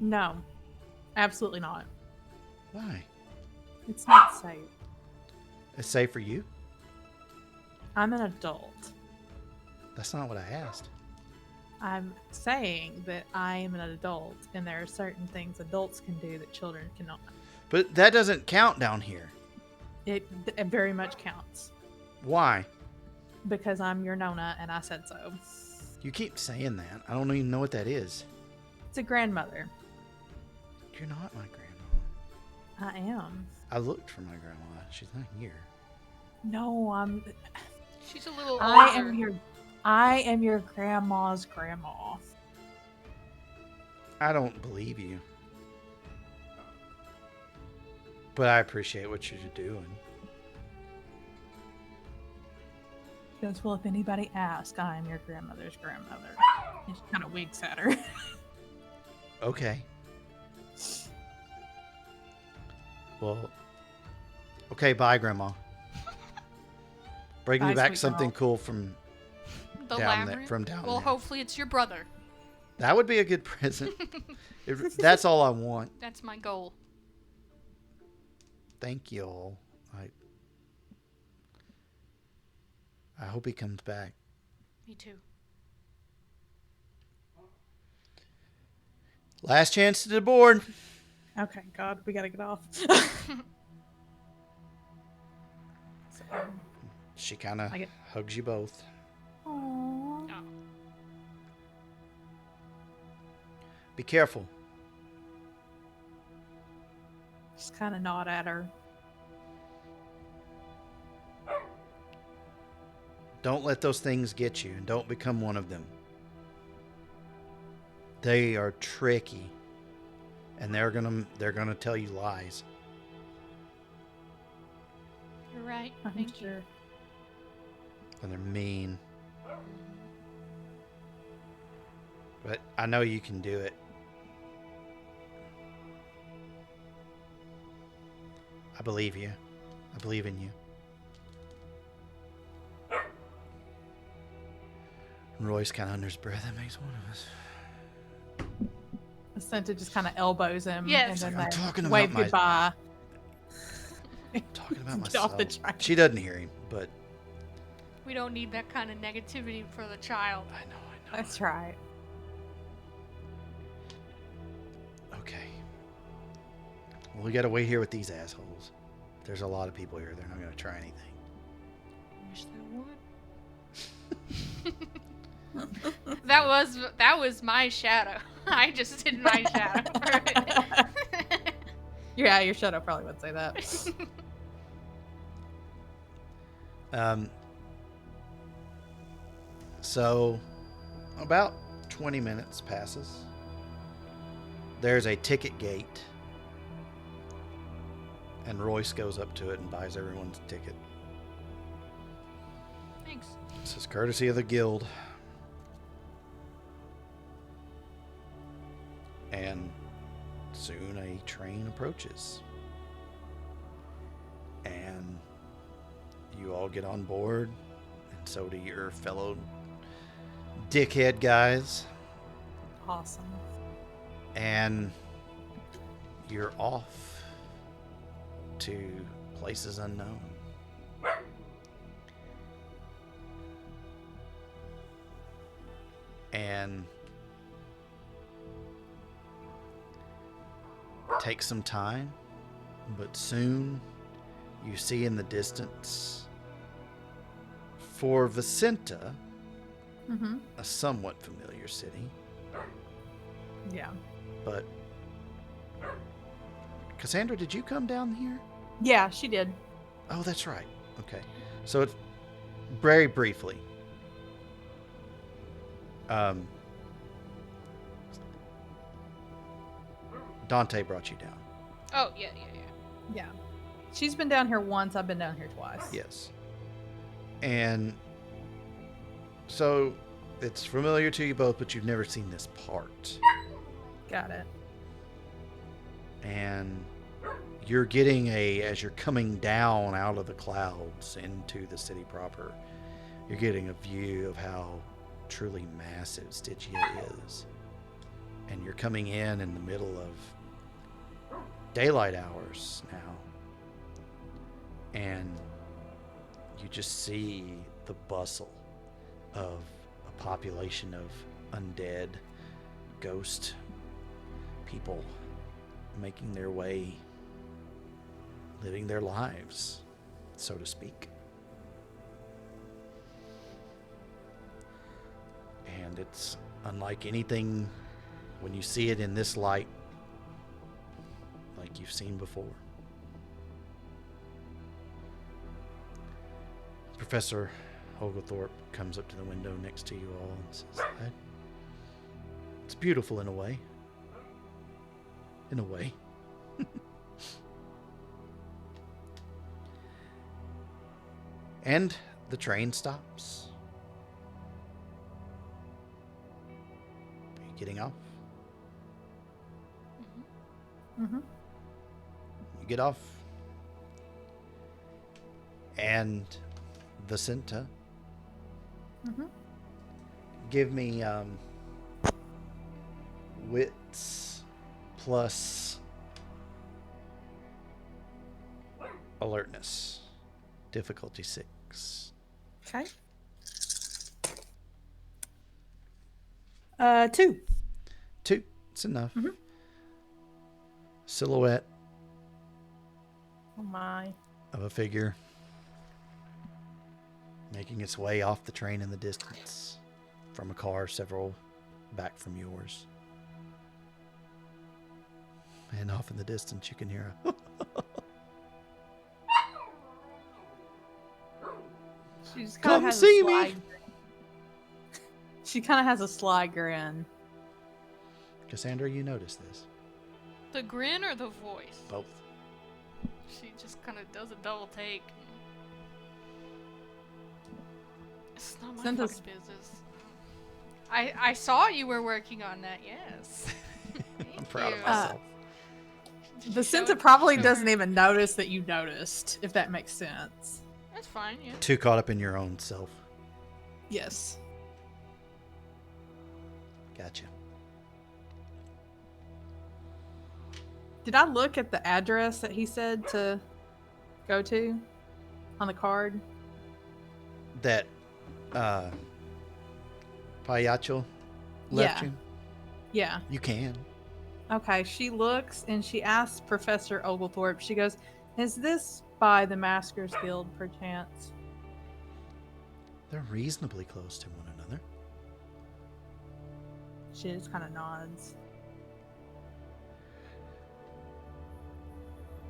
No, absolutely not. Why? It's not safe. It's safe for you? I'm an adult. That's not what I asked. I'm saying that I am an adult, and there are certain things adults can do that children cannot. But that doesn't count down here. It very much counts Why? because I'm your Nona, and I said so. You keep saying that. I don't even know what that is. It's a grandmother. You're not my grandma. I am. I looked for my grandma. She's not here. No, I'm. She's a little I older. I am your grandma's grandma. I don't believe you. But I appreciate what you're doing. Goes, well, if anybody asks, I am your grandmother's grandmother. And she kind of winks at her. Okay. Well, okay, bye, Grandma. Bring me Bye, back sweet something girl. cool from The down there. labyrinth? From down Well, there. hopefully it's your brother. That would be a good present. That's all I want. That's my goal. Thank you all. I hope he comes back. Me too. Last chance to the board. Okay, God, we gotta get off. So, She kind of I get- hugs you both. Aww. Oh. Be careful. Just kind of nod at her. Don't let those things get you, and don't become one of them. They are tricky, and they're gonna tell you lies. You're right. I'm Thank you. sure. And they're mean. But I know you can do it. I believe you. I believe in you. And Roy's kind of under his breath. That makes one of us. Senta just kind of elbows him Yes. and then I'm they talking about wave my- goodbye. Talking about Get myself. off the track. She doesn't hear him, but We don't need that kind of negativity for the child. I know. That's right. Okay. Well, we gotta wait here with these assholes. There's a lot of people here. They're not gonna try anything. Wish they would. that was my shadow. I just did my shadow. Yeah, your shadow probably would say that. So, about 20 minutes passes. There's a ticket gate. And Royce goes up to it and buys everyone's ticket. Thanks. This is courtesy of the guild. And soon a train approaches. And you all get on board, and so do your fellow dickhead guys. Awesome. And you're off to places unknown. And take some time, but soon you see in the distance, for Vicenta, Mm-hmm. a somewhat familiar city, Yeah. but Cassandra, did you come down here? Yeah, she did. Oh, that's right. Okay. So it's very briefly. Dante brought you down. Oh, yeah. Yeah. She's been down here once. I've been down here twice. Yes. And so it's familiar to you both, but you've never seen this part. Got it. And you're getting as you're coming down out of the clouds into the city proper, you're getting a view of how truly massive Stygia is. And you're coming in the middle of daylight hours now. And you just see the bustle of a population of undead, ghost people making their way, living their lives, so to speak. And it's unlike anything when you see it in this light like you've seen before. Professor Oglethorpe comes up to the window next to you all and says, it's beautiful in a way. In a way. And the train stops. Are you getting off? Mm-hmm. You get off. And Vicenta, Mm-hmm. give me wits plus alertness. Difficulty 6. Okay. 2. 2. It's enough. Mm-hmm. Silhouette Oh my. of a figure making its way off the train in the distance from a car several back from yours. And off in the distance you can hear a She just Come kinda has see a me. sly grin. She kind of has a sly grin. Cassandra, you notice this. The grin or the voice? Both. She just kind of does a double take. It's not my Cinta's- fucking business. I saw you were working on that, yes. I'm Thank proud of you. myself. Did you Vicenta show- probably show doesn't her? even notice that you noticed, if that makes sense. That's fine, yeah. Too caught up in your own self. Yes. Gotcha. Did I look at the address that he said to go to on the card? That Payacho left Yeah. you? Yeah. You can. Okay, she looks and she asks Professor Oglethorpe, she goes, "Is this by the Maskers Guild, perchance?" They're reasonably close to one another. She just kind of nods.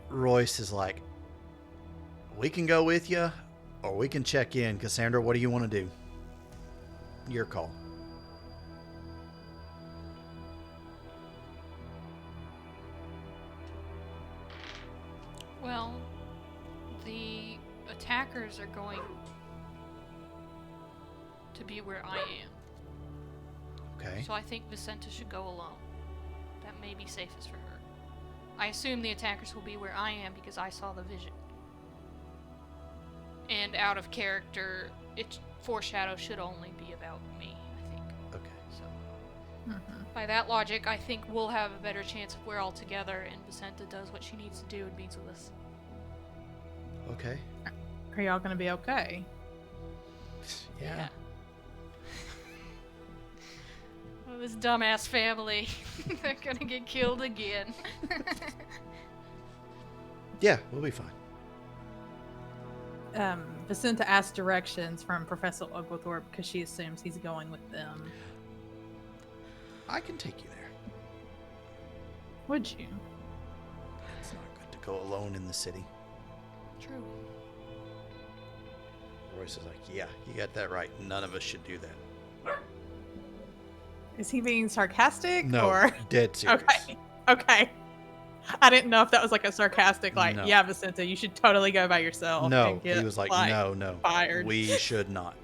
Royce is like, we can go with you, or we can check in. Cassandra, what do you want to do? Your call. Well, the attackers are going to be where I am. Okay. So I think Vicenta should go alone. That may be safest for her. I assume the attackers will be where I am because I saw the vision. And out of character, its foreshadow should only be about me, I think. Okay. So, Mm-hmm. by that logic, I think we'll have a better chance if we're all together and Vicenta does what she needs to do and meets with us. Okay. Are y'all going to be okay? Yeah. Oh, this dumbass family. They're gonna get killed again. Yeah, we'll be fine. Vicenta asks directions from Professor Oglethorpe because she assumes he's going with them. I can take you there. Would you? It's not good to go alone in the city. True. Royce is like, yeah, you got that right. None of us should do that. Is he being sarcastic? No, Or... dead serious. Okay. Okay. I didn't know if that was like a sarcastic, like, No. yeah, Vicenta, you should totally go by yourself. No, and get, he was like, no, fired. we should not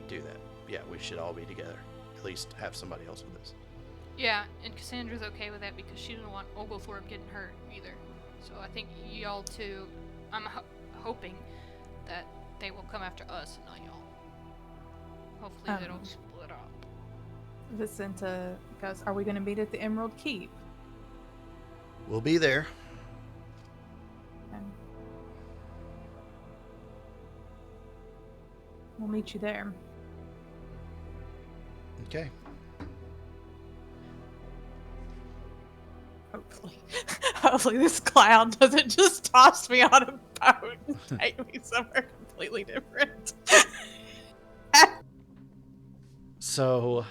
do that. Yeah, we should all be together. At least have somebody else with us. Yeah, and Cassandra's okay with that because she didn't want Oglethorpe getting hurt either. So I think y'all two, I'm hoping that they will come after us and not y'all. Hopefully they don't split up. Vicenta goes, are we going to meet at the Emerald Keep? We'll be there. Okay. We'll meet you there. Okay. Hopefully. Hopefully this cloud doesn't just toss me on a boat and take me somewhere completely different. So,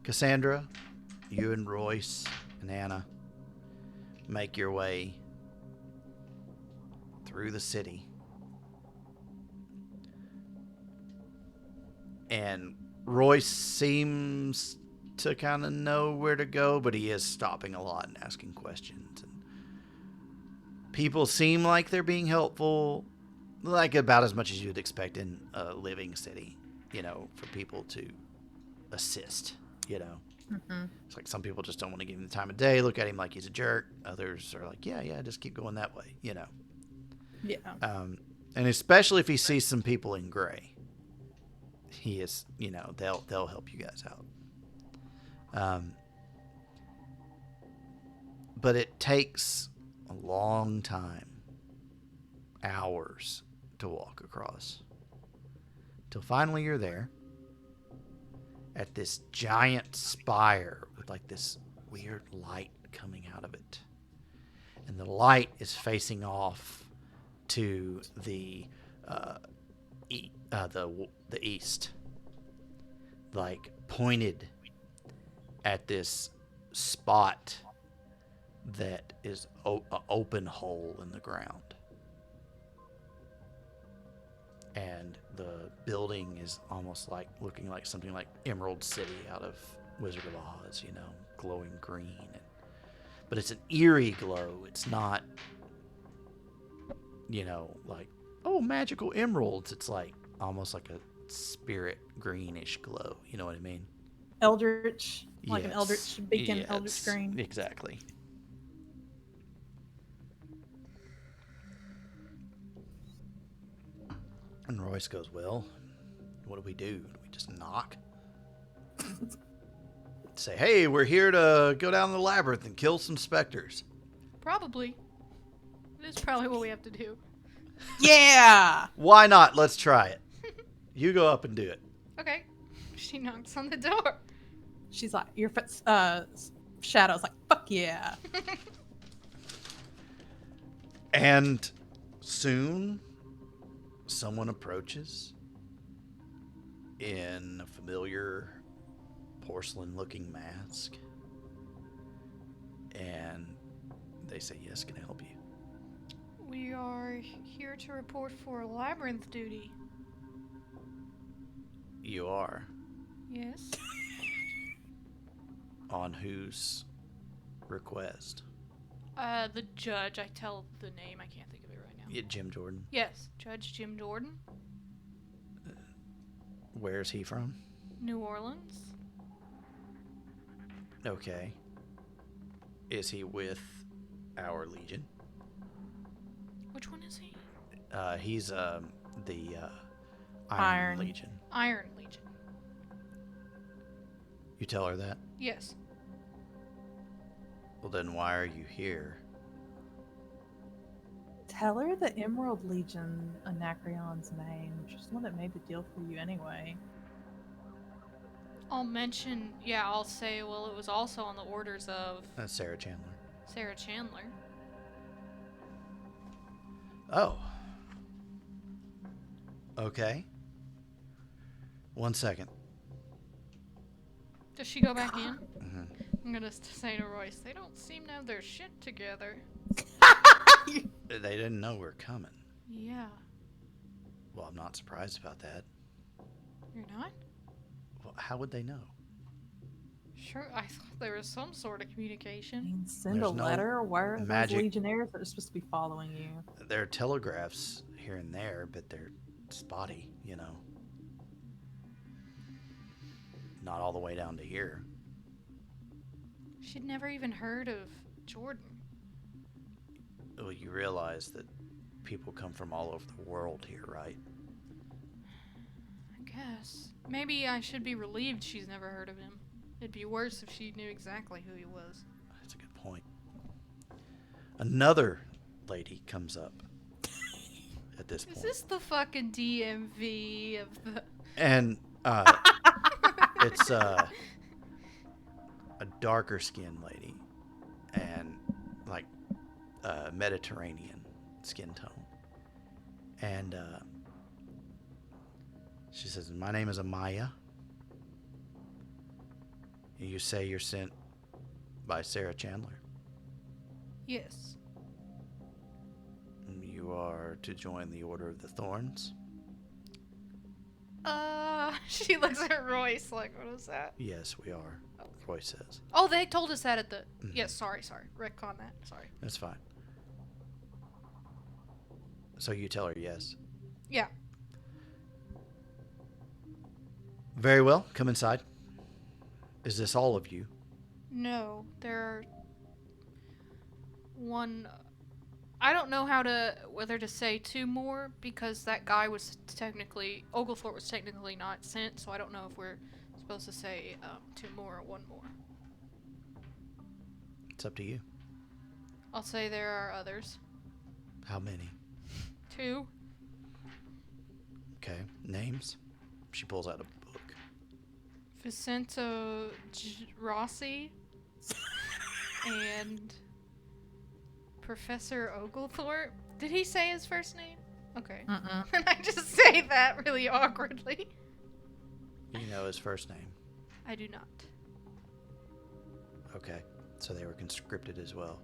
Cassandra, you and Royce and Anna make your way through the city. And Royce seems to kind of know where to go, but he is stopping a lot and asking questions. And people seem like they're being helpful, like about as much as you'd expect in a living city, for people to assist, Mm-hmm. It's like some people just don't want to give him the time of day, look at him like he's a jerk. Others are like, yeah, just keep going that way, Yeah. And especially if he sees some people in gray, he is, they'll help you guys out. But it takes a long time, hours to walk across, till finally you're there at this giant spire with like this weird light coming out of it. And the light is facing off to the east, like pointed at this spot that is an open hole in the ground. And the building is almost like looking like something like Emerald City out of Wizard of Oz, glowing green. But it's an eerie glow. It's not, like, oh, magical emeralds. It's like almost like a spirit greenish glow. You know what I mean? Eldritch. Like an Yes. Eldritch beacon, Yes, Eldritch green. Exactly. And Royce goes, well, what do we do? Do we just knock? Say, hey, we're here to go down the labyrinth and kill some specters. Probably. It is probably what we have to do. Yeah! Why not? Let's try it. You go up and do it. Okay. She knocks on the door. She's like, your Shadow's like, fuck yeah. And soon, someone approaches in a familiar porcelain-looking mask. And they say, yes, can I help you? We are here to report for labyrinth duty. You are. Yes. On whose request? The judge. I tell the name. I can't think of it right now. Yeah, Jim Jordan. Yes, Judge Jim Jordan. Where's he from? New Orleans. Okay. Is he with our Legion? Which one is he? He's the Iron. Legion. Iron Legion. You tell her that? Yes. Well, then why are you here? Tell her the Emerald Legion Anacreon's name. She's the one that made the deal for you anyway. I'll say, well, it was also on the orders of That's Sarah Chandler. Sarah Chandler. Oh. Okay. 1 second. Does she go back in? Mhm. I'm gonna say to Royce, they don't seem to have their shit together. They didn't know we're coming. Yeah. Well, I'm not surprised about that. You're not? Well, how would they know? Sure, I thought there was some sort of I communication. mean, send There's a no letter. Where are those magic- Legionnaires that are supposed to be following you? There are telegraphs here and there, but they're spotty, Not all the way down to here. She'd never even heard of Jordan. Well, you realize that people come from all over the world here, right? I guess. Maybe I should be relieved she's never heard of him. It'd be worse if she knew exactly who he was. That's a good point. Another lady comes up at this point. Is this the fucking DMV of the... And it's a darker skinned lady and like Mediterranean skin tone. And she says, my name is Amaya. You say you're sent by Sarah Chandler. Yes. You are to join the Order of the Thorns. She looks at Royce like, what was that? Yes, we are. Okay. Roy says. Oh, they told us that at the... Yes, sorry. Retcon that. Sorry. That's fine. So you tell her yes. Yeah. Very well. Come inside. Is this all of you? No, there are one... I don't know whether to say two more, because that guy was technically... Oglethorpe was technically not sent, so I don't know if we're supposed to say two more or one more. It's up to you. I'll say there are others. How many? Two. Okay. Names? She pulls out a book. Vicento Rossi and Professor Oglethorpe. Did he say his first name? Okay. And I just say that really awkwardly. You know his first name. I do not. Okay. So they were conscripted as well.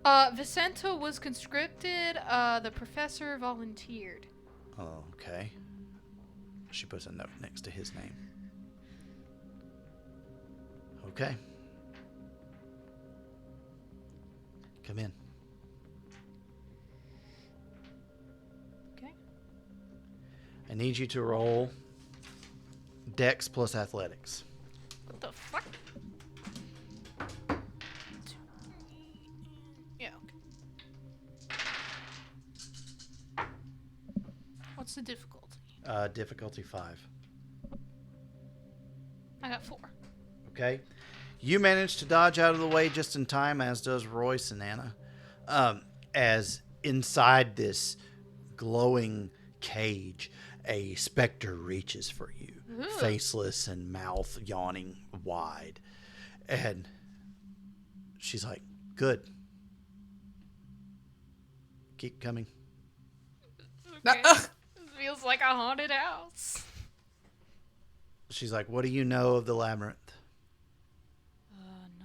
Vicento was conscripted. The professor volunteered. Oh, okay. She puts a note next to his name. Okay. Come in. Okay. I need you to roll Dex plus Athletics. What the fuck? Yeah, okay. What's the difficulty? Difficulty 5. I got 4. Okay. You manage to dodge out of the way just in time, as does Royce and Anna. As inside this glowing cage, a specter reaches for you, faceless and mouth yawning wide. And she's like, good. Keep coming. Okay. It feels like a haunted house. She's like, what do you know of the labyrinth?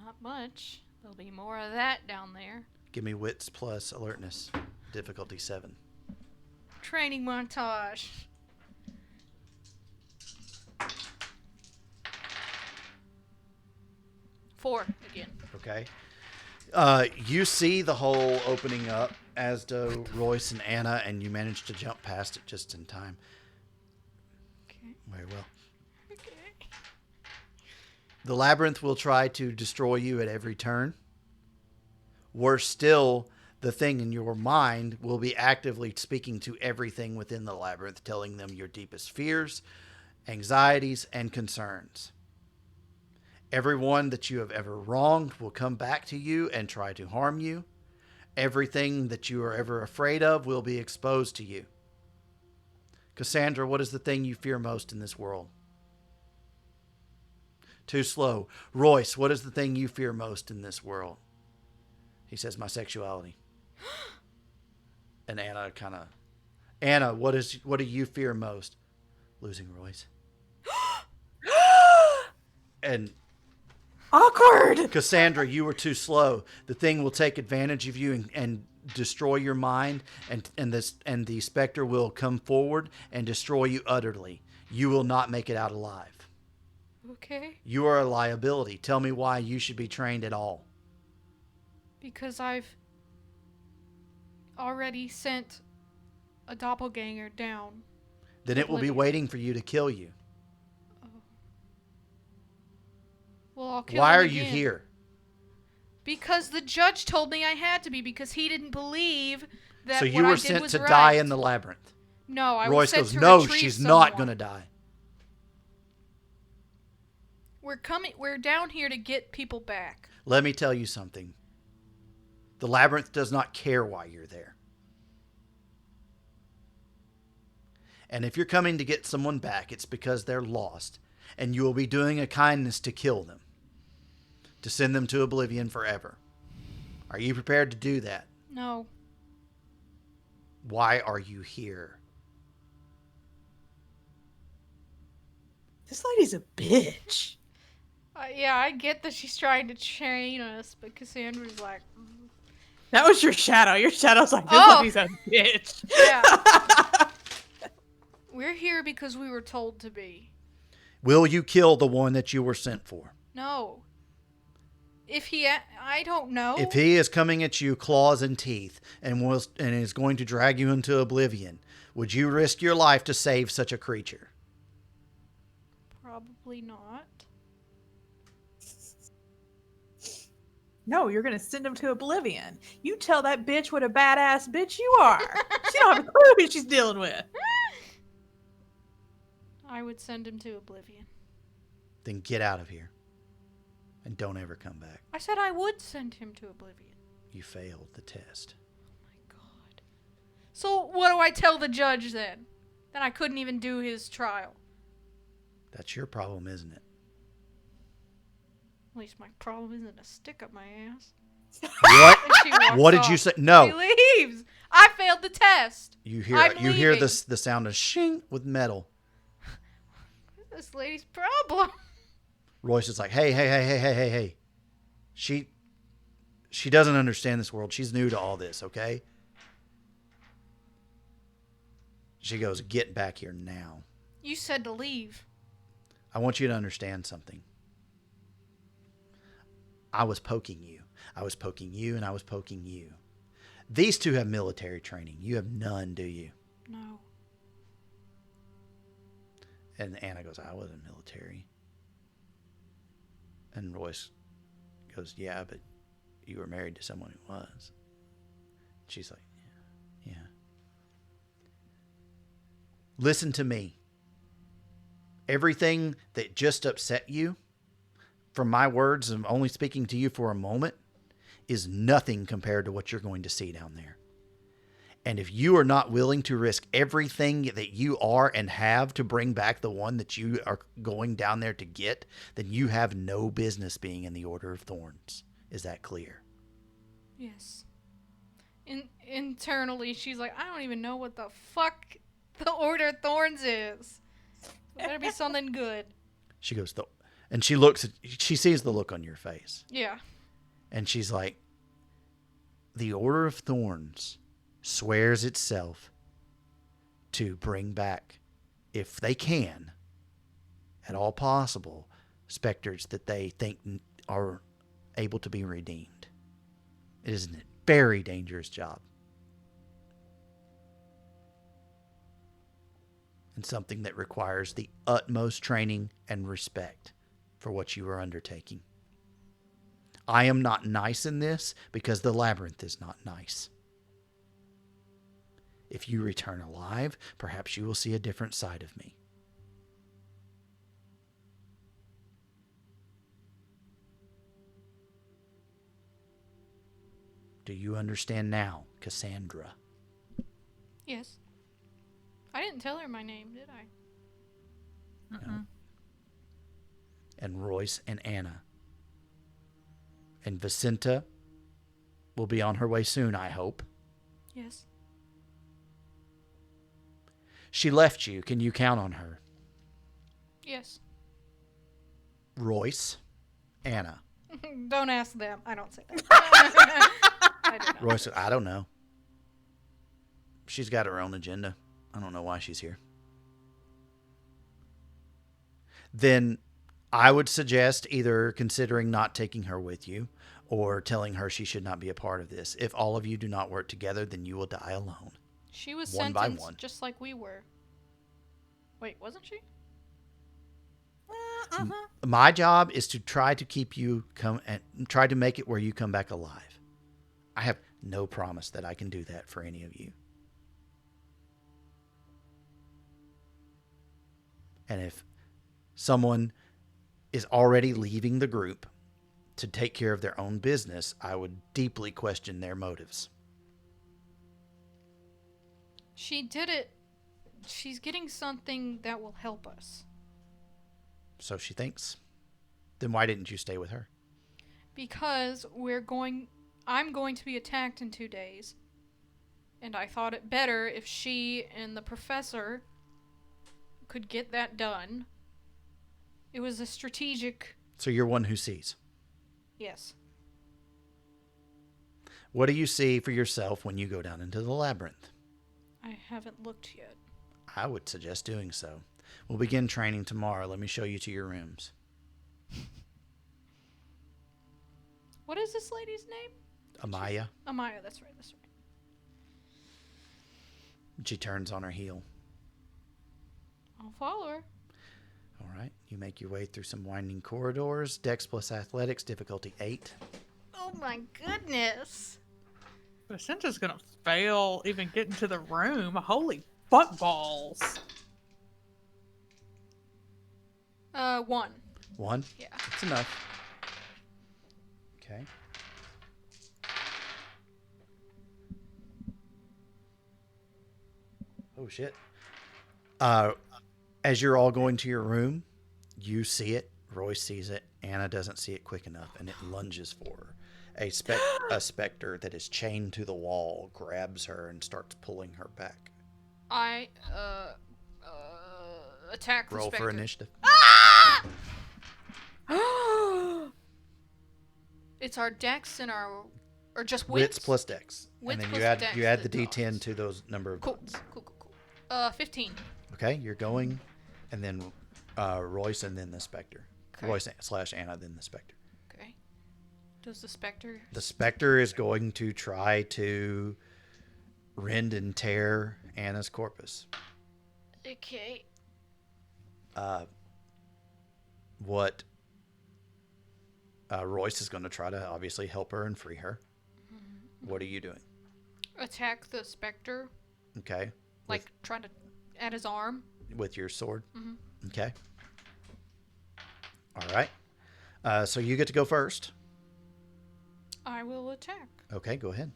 Not much. There'll be more of that down there. Give me wits plus alertness. Difficulty 7. Training montage. 4 again. Okay. You see the hole opening up, as do Royce and Anna, and you manage to jump past it just in time. Okay. Very well. Okay. The labyrinth will try to destroy you at every turn. Worse still, the thing in your mind will be actively speaking to everything within the labyrinth, telling them your deepest fears, anxieties, and concerns. Everyone that you have ever wronged will come back to you and try to harm you. Everything that you are ever afraid of will be exposed to you. Cassandra, what is the thing you fear most in this world? Too slow. Royce, what is the thing you fear most in this world? He says, my sexuality. And Anna, what do you fear most? Losing Royce. And Awkward. Cassandra, you were too slow. The thing will take advantage of you and destroy your mind, and the specter will come forward and destroy you utterly. You will not make it out alive. Okay. You are a liability. Tell me why you should be trained at all. Because I've already sent a doppelganger down. Then it will be Oblivion. waiting for you to kill you. Well, I'll kill Why him are you again. here? Because the judge told me I had to be, because he didn't believe that So what you I were did sent was to right. die in the labyrinth. No, I was Royce sent goes, to no, retrieve she's someone. not going to die. We're down here to get people back. Let me tell you something. The labyrinth does not care why you're there. And if you're coming to get someone back, it's because they're lost. And you will be doing a kindness to kill them. To send them to Oblivion forever. Are you prepared to do that? No. Why are you here? This lady's a bitch. Yeah, I get that she's trying to train us, but Cassandra's like, That was your shadow. Your shadow's like, this Oh. lady's a bitch. yeah. We're here because we were told to be. Will you kill the one that you were sent for? No. If he, I don't know. If he is coming at you claws and teeth and is going to drag you into Oblivion, would you risk your life to save such a creature? Probably not. No, you're going to send him to Oblivion. You tell that bitch what a badass bitch you are. She don't have a clue who she's dealing with. I would send him to Oblivion. Then get out of here. And don't ever come back. I said I would send him to Oblivion. You failed the test. Oh my god. So what do I tell the judge then? Then I couldn't even do his trial. That's your problem, isn't it? At least my problem isn't a stick up my ass. What? And she walks What did off. you say? No. She leaves. I failed the test. You hear I'm leaving. the sound of shing with metal. What's this lady's problem? Royce is like, hey. She doesn't understand this world. She's new to all this, okay? She goes, get back here now. You said to leave. I want you to understand something. I was poking you. I was poking you and I was poking you. These two have military training. You have none, do you? No. And Anna goes, I wasn't military. And Royce goes, yeah, but you were married to someone who was. She's like, yeah. Listen to me. Everything that just upset you, from my words, I'm only speaking to you for a moment, is nothing compared to what you're going to see down there. And if you are not willing to risk everything that you are and have to bring back the one that you are going down there to get, then you have no business being in the Order of Thorns. Is that clear? Yes. Internally, she's like, I don't even know what the fuck the Order of Thorns is. It better be something good. She goes, and she sees the look on your face. Yeah. And she's like, the Order of Thorns swears itself to bring back, if they can, at all possible, specters that they think are able to be redeemed. It is a very dangerous job. And something that requires the utmost training and respect for what you are undertaking. I am not nice in this because the labyrinth is not nice. If you return alive, perhaps you will see a different side of me. Do you understand now, Cassandra? Yes. I didn't tell her my name, did I? No. And Royce and Anna. And Vicenta will be on her way soon, I hope. Yes. She left you. Can you count on her? Yes. Royce, Anna. Don't ask them. I don't say that. I don't know. Royce said, I don't know. She's got her own agenda. I don't know why she's here. Then I would suggest either considering not taking her with you or telling her she should not be a part of this. If all of you do not work together, then you will die alone. She was One by sentenced one. just like we were. Wait, wasn't she? My job is to try to keep you come and try to make it where you come back alive. I have no promise that I can do that for any of you. And if someone is already leaving the group to take care of their own business, I would deeply question their motives. She did it. She's getting something that will help us. So she thinks. Then why didn't you stay with her? Because I'm going to be attacked in 2 days. And I thought it better if she and the professor could get that done. It was a strategic... So you're one who sees. Yes. What do you see for yourself when you go down into the labyrinth? I haven't looked yet. I would suggest doing so. We'll begin training tomorrow. Let me show you to your rooms. What is this lady's name? Amaya. Amaya, that's right. She turns on her heel. I'll follow her. All right. You make your way through some winding corridors. Dex plus athletics, difficulty 8. Oh my goodness. Vicenta's gonna fail even getting to the room. Holy fuck balls. 1. 1? Yeah. That's enough. Okay. Oh, shit. As you're all going to your room, you see it. Royce sees it. Anna doesn't see it quick enough, and it lunges for her. A specter that is chained to the wall grabs her and starts pulling her back. I, attack the Roll specter. for initiative. It's our dex and our... Or just Wits wits? plus dex. Wits and then plus you add dex the to d10 dots. to those number of Cool. dots. Cool. 15. Okay, you're going, and then Royce, and then the specter. Okay. Royce / Anna, then the specter. Okay. Does the specter... The specter is going to try to rend and tear Anna's corpus. Okay. What Royce is going to try to obviously help her and free her. Mm-hmm. What are you doing? Attack the specter. Okay. Like, trying to... At his arm. With your sword? Mm-hmm. Okay. All right. So you get to go first. I will attack. Okay, go ahead.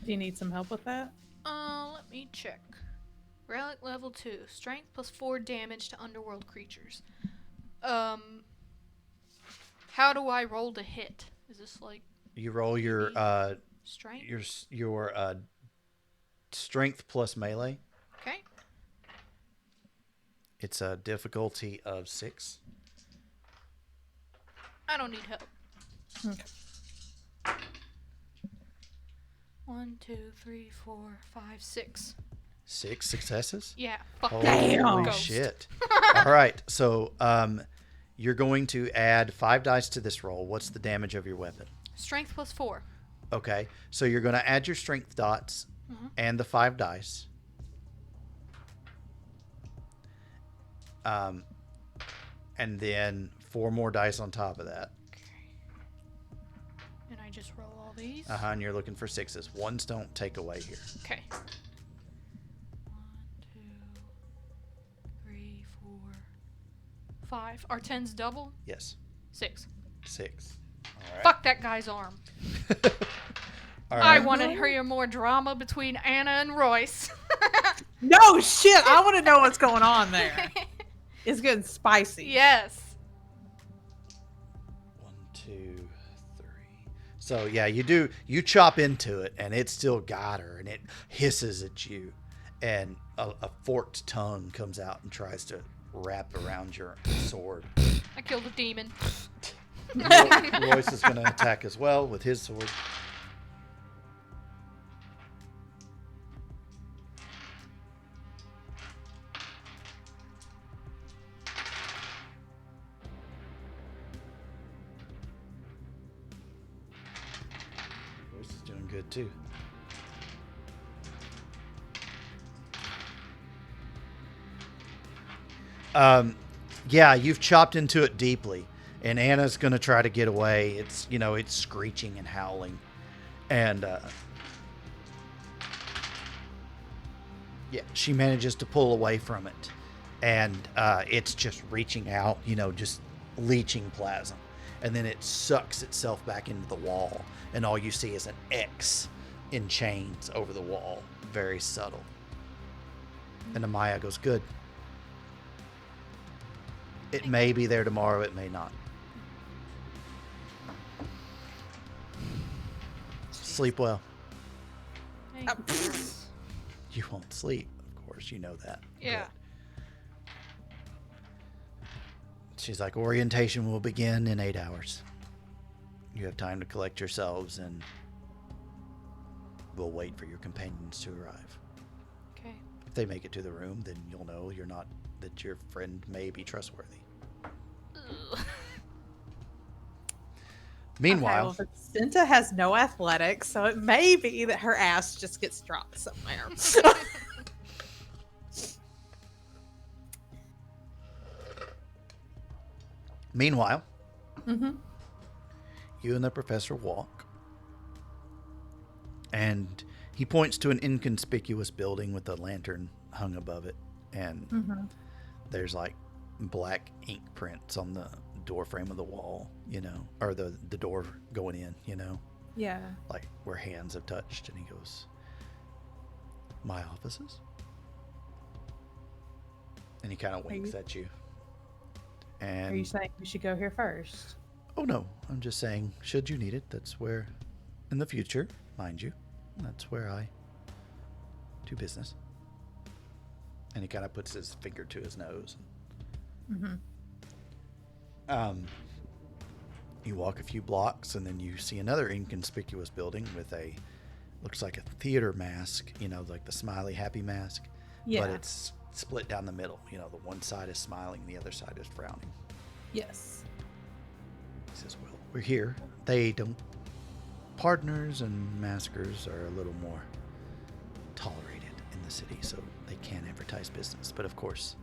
Do you need some help with that? Let me check. Relic level 2. Strength plus 4 damage to underworld creatures. How do I roll to hit? Is this like... You roll your strength? your strength plus melee. Okay. It's a difficulty of 6. I don't need help. Okay. 1, 2, 3, 4, 5, 6. 6 successes? Yeah. Fuck Holy Damn. Ghost. shit. All right. So you're going to add 5 dice to this roll. What's the damage of your weapon? Strength plus 4. Okay. So you're going to add your strength dots and the 5 dice. And then 4 more dice on top of that. Okay. And I just roll all these? And you're looking for 6s. 1s don't take away here. Okay. 1, 2, 3, 4, 5. Are 10s double? Yes. 6. 6. All right. Fuck that guy's arm. All I right. want to hear more drama between Anna and Royce. No shit! I want to know what's going on there. It's getting spicy. Yes. 1, 2, 3. So yeah, you chop into it, and it's still got her, and it hisses at you, and a forked tongue comes out and tries to wrap around your sword. I killed a demon. Royce is going to attack as well with his sword. Royce is doing good too. Yeah, you've chopped into it deeply, and Anna's gonna try to get away. It's it's screeching and howling, and yeah, she manages to pull away from it, and it's just reaching out, just leeching plasma, and then it sucks itself back into the wall, and all you see is an X in chains over the wall, very subtle. And Amaya goes, "Good. It may be there tomorrow, it may not. Sleep well." Thanks. You won't sleep, of course, you know that. Yeah. But she's like, "Orientation will begin in 8 hours. You have time to collect yourselves, and we'll wait for your companions to arrive. Okay. If they make it to the room, then you'll know that your friend may be trustworthy." Meanwhile, okay, well, Vicenta has no athletics, so it may be that her ass just gets dropped somewhere. meanwhile, Mm-hmm. you and the professor walk, and he points to an inconspicuous building with a lantern hung above it, and Mm-hmm. there's like black ink prints on the door frame of the wall, or the door going in, Yeah. like where hands have touched. And he goes, "My offices?" And he kind of winks at you. And Are you saying we should go here first? oh no, I'm just saying, should you need it, that's where, in the future, mind you, that's where I do business. And he kind of puts his finger to his nose. Mm-hmm. You walk a few blocks, and then you see another inconspicuous building with looks like a theater mask, like the smiley happy mask. Yeah. But it's split down the middle. The one side is smiling, the other side is frowning. Yes. He says, "Well, we're here. Partners and maskers are a little more tolerated in the city, so they can advertise business. But of course,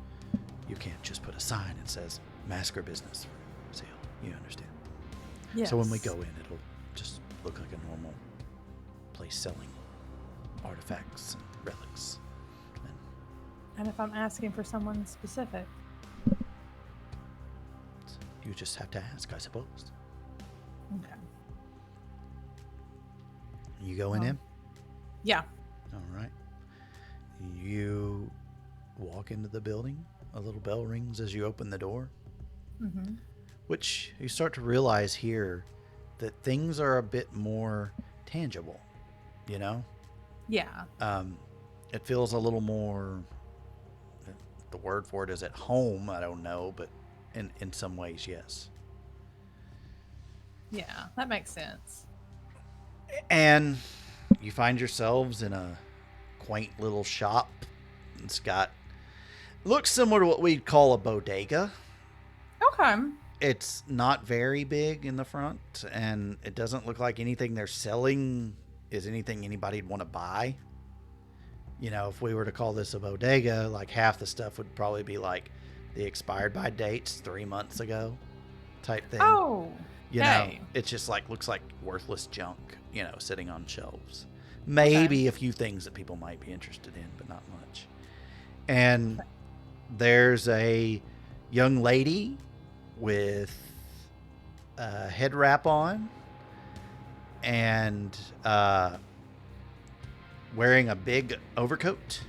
you can't just put a sign that says masker business for sale. You understand?" Yes. So when we go in, it'll just look like a normal place selling artifacts and relics. And if I'm asking for someone specific? You just have to ask, I suppose. Okay. You going in? Yeah. All right. You walk into the building. A little bell rings as you open the door. Mm-hmm. Which you start to realize here that things are a bit more tangible, Yeah. It feels a little more, the word for it is at home, I don't know, but in some ways, yes. Yeah, that makes sense. And you find yourselves in a quaint little shop. Looks similar to what we'd call a bodega. Okay. It's not very big in the front, and it doesn't look like anything they're selling is anything anybody'd want to buy. If we were to call this a bodega, like half the stuff would probably be like the expired by dates 3 months ago type thing. Oh. Hey. It's just looks like worthless junk, sitting on shelves. Maybe a few things that people might be interested in, but not much. And there's a young lady with a head wrap on and wearing a big overcoat.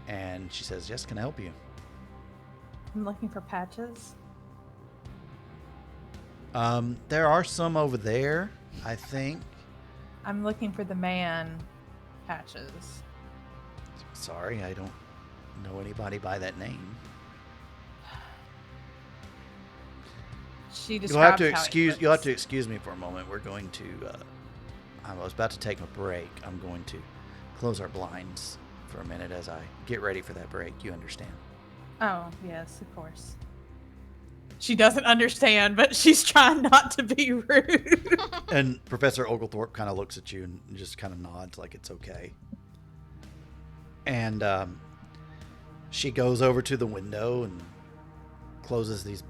And she says, "Yes, can I help you?" I'm looking for patches. There are some over there, I think. I'm looking for the man patches. Sorry, I don't know anybody by that name. She You'll describes have to how excuse. it You'll have to looks. excuse me for a moment. We're going to. I was about to take a break. I'm going to close our blinds for a minute as I get ready for that break. You understand? Oh, yes, of course. She doesn't understand, but she's trying not to be rude. And Professor Oglethorpe kind of looks at you and just kind of nods like it's okay. And she goes over to the window and closes these,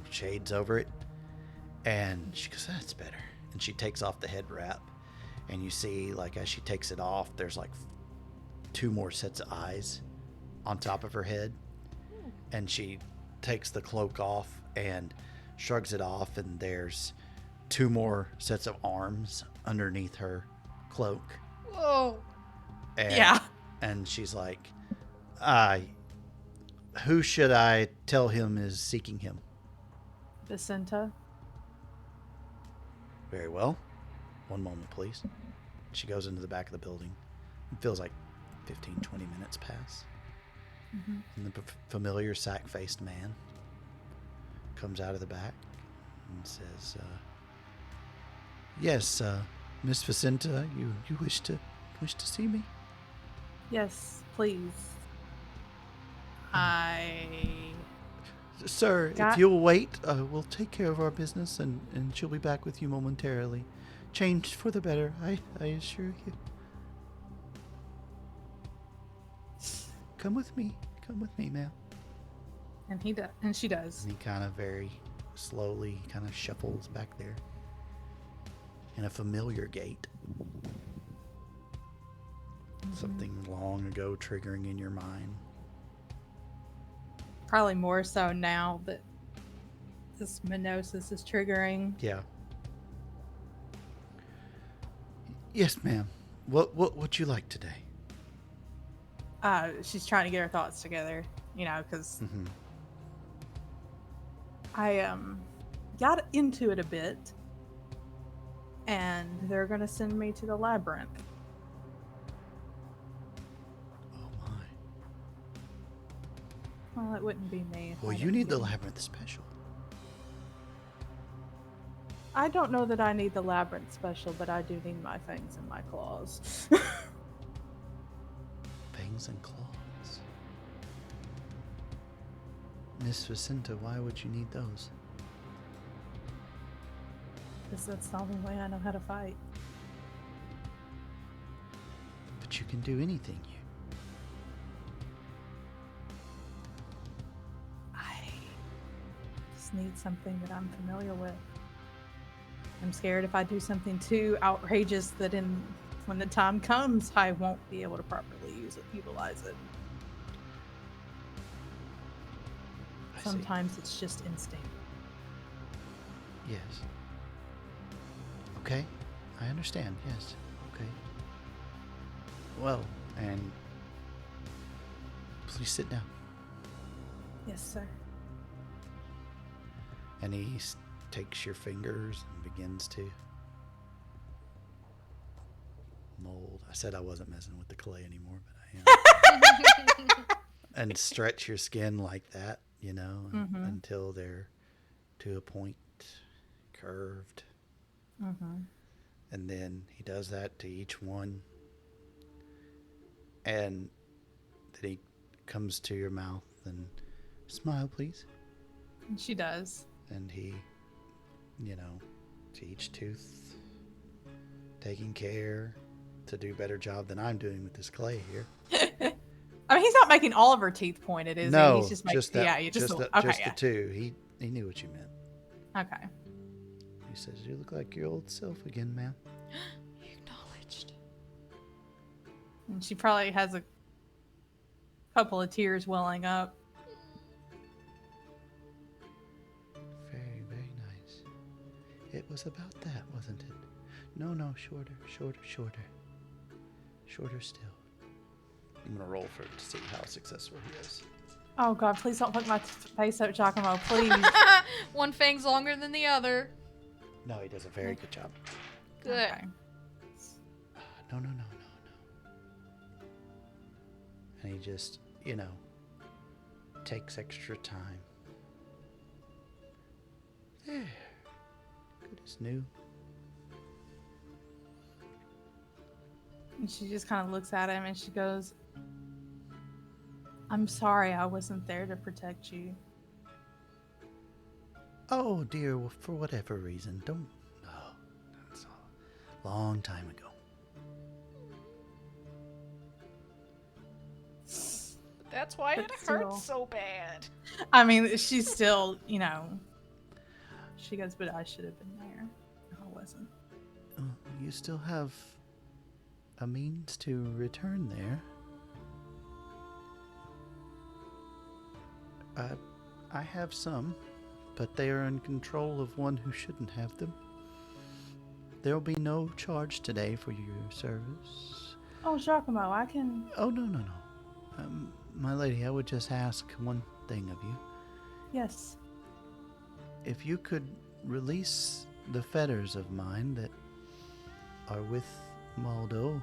shades over it. And she goes, that's better. And she takes off the head wrap. And you see, like, as she takes it off, there's like 2 more sets of eyes on top of her head. And she takes the cloak off and shrugs it off. And there's 2 more sets of arms underneath her cloak. Whoa. And, Yeah. And she's like, who should I tell him is seeking him? Vicenta. Very well. One moment, please. She goes into the back of the building. It feels like 15, 20 minutes pass. Mm-hmm. And the familiar sack-faced man comes out of the back and says, yes, Miss Vicenta, you wish to see me? Yes, please. Sir, if you'll wait, we'll take care of our business, and she'll be back with you momentarily. Changed for the better, I assure you. Come with me, ma'am. And he does, and she does. And he kind of very slowly kind of shuffles back there in a familiar gait. Something long ago triggering in your mind. Probably more so now that this Minosis is triggering. Yeah. Yes, ma'am. What would you like today? She's trying to get her thoughts together, because Mm-hmm. I got into it a bit, and they're gonna send me to the labyrinth. Oh my. Well, it wouldn't be me. if Well, I you didn't need the get- labyrinth special. I don't know that I need the labyrinth special, but I do need my fangs and my claws. Fangs and claws. Miss Vicenta, why would you need those? Because that's the only way I know how to fight. But you can do anything. I just need something that I'm familiar with. I'm scared if I do something too outrageous that when the time comes, I won't be able to properly utilize it. I see. Sometimes it's just instinct. Yes. Okay. I understand. Yes. Okay. Well, and please sit down. Yes, sir. And he takes your fingers and begins to mold. I said I wasn't messing with the clay anymore, but I am. And stretch your skin like that, until they're to a point, curved. Mm-hmm. And then he does that to each one. And then he comes to your mouth and smile, please. And she does. And he, to each tooth, taking care to do a better job than I'm doing with this clay here. I mean, he's not making all of her teeth pointed, is No, he? He's just making, just that, yeah, you just just okay, the two. He knew what you meant. Okay. He says, "You look like your old self again, ma'am." Acknowledged. And she probably has a couple of tears welling up. Very, very nice. It was about that, wasn't it? No, shorter. Shorter still. I'm gonna roll for it to see how successful he is. Oh God, please don't fuck my face up, Giacomo, please. One fang's longer than the other. No, he does a very good job. Good. Okay. No. And he just, takes extra time. There. Good as new. And she just kind of looks at him and she goes, I'm sorry I wasn't there to protect you. Oh, dear, well, for whatever reason, don't. No, that's a long time ago. That's why But it still. hurts so bad. I mean, she's still, she goes, but I should have been there. I wasn't. You still have a means to return there. I have some, but they are in control of one who shouldn't have them. There will be no charge today for your service. Oh, Giacomo, I can... Oh, no. My lady, I would just ask one thing of you. Yes. If you could release the fetters of mine that are with Maldo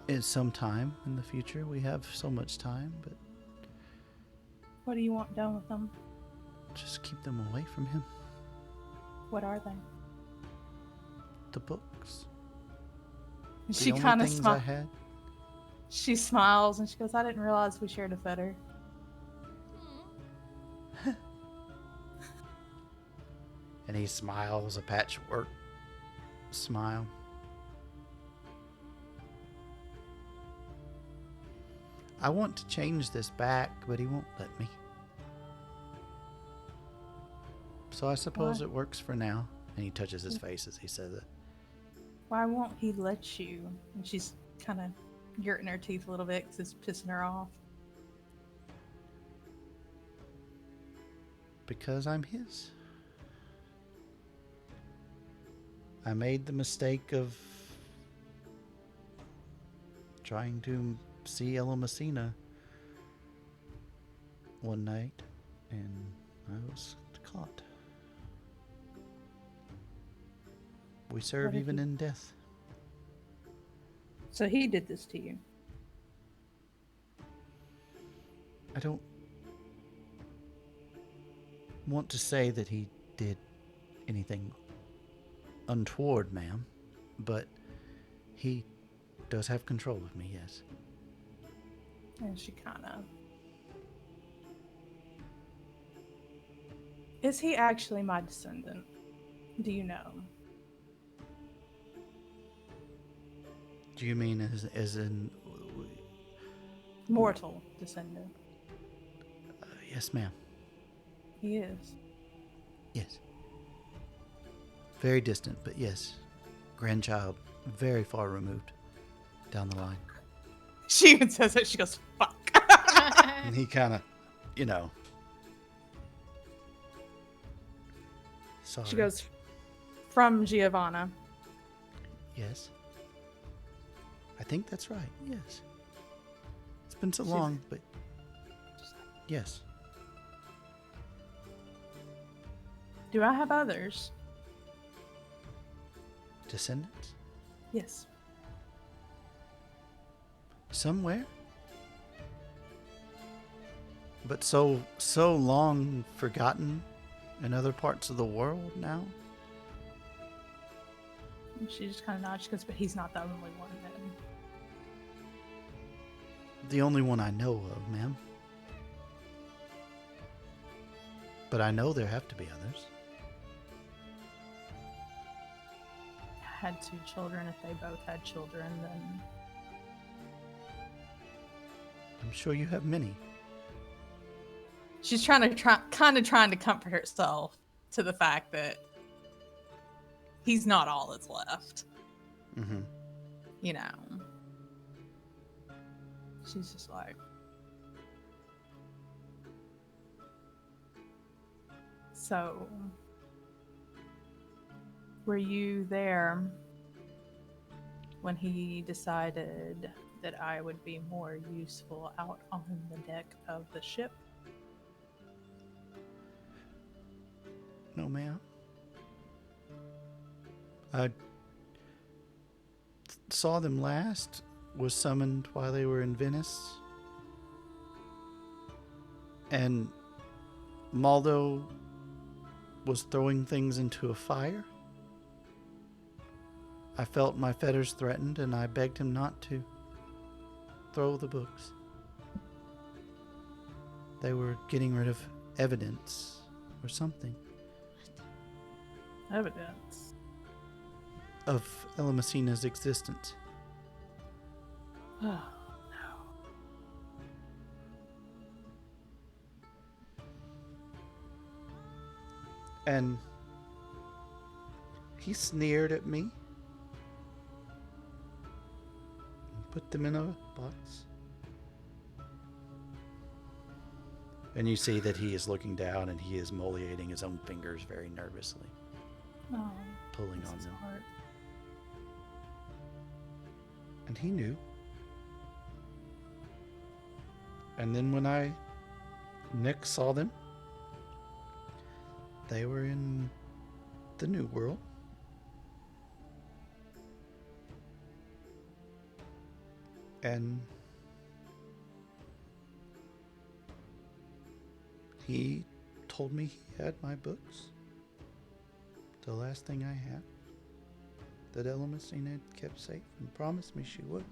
at some time in the future. We have so much time, but What do you want done with them? just keep them away from him. What are they? The books. She The kind only of things I smiles. had. She smiles and she goes, I didn't realize we shared a fetter. And he smiles, a patchwork smile. I want to change this back, but he won't let me. So I suppose Why? it works for now. And he touches his face as he says it. Why won't he let you? And she's kind of gritting her teeth a little bit because it's pissing her off. Because I'm his. I made the mistake of trying to see Ella Messina one night, and I was caught. We serve What if even you- in death. So he did this to you. I don't want to say that he did anything untoward, ma'am, but he does have control of me, yes. And she kind of... Is he actually my descendant? Do you know? Do you mean as in... Mortal descendant. yes, ma'am. He is. Yes. Very distant, but yes. Grandchild, very far removed down the line. She even says it. She goes, fuck. And he kind of, you know. Sorry. She goes, from Giovanna. Yes. I think that's right, yes. It's been so long, but yes. Do I have others? Descendants? Yes. Somewhere? But so long forgotten in other parts of the world now? And she just kind of nods. She goes, but he's not the only one then. The only one I know of, ma'am. But I know there have to be others. Had 2 children. If they both had children, then... I'm sure you have many. She's trying to comfort herself to the fact that he's not all that's left. Mm-hmm. You know. She's just like... So... Were you there when he decided that I would be more useful out on the deck of the ship? No, ma'am. I saw them last, was summoned while they were in Venice. And Maldo was throwing things into a fire. I felt my fetters threatened, and I begged him not to throw the books. They were getting rid of evidence or something Evidence. of Ella Messina's existence. Oh, no. And he sneered at me and put them in a box. And you see that he is looking down and he is molliating his own fingers very nervously, Oh, pulling this on is them. hard. And he knew. And then when I next saw them, they were in the New World. And he told me he had my books. The last thing I had. That Elementine had kept safe and promised me she would.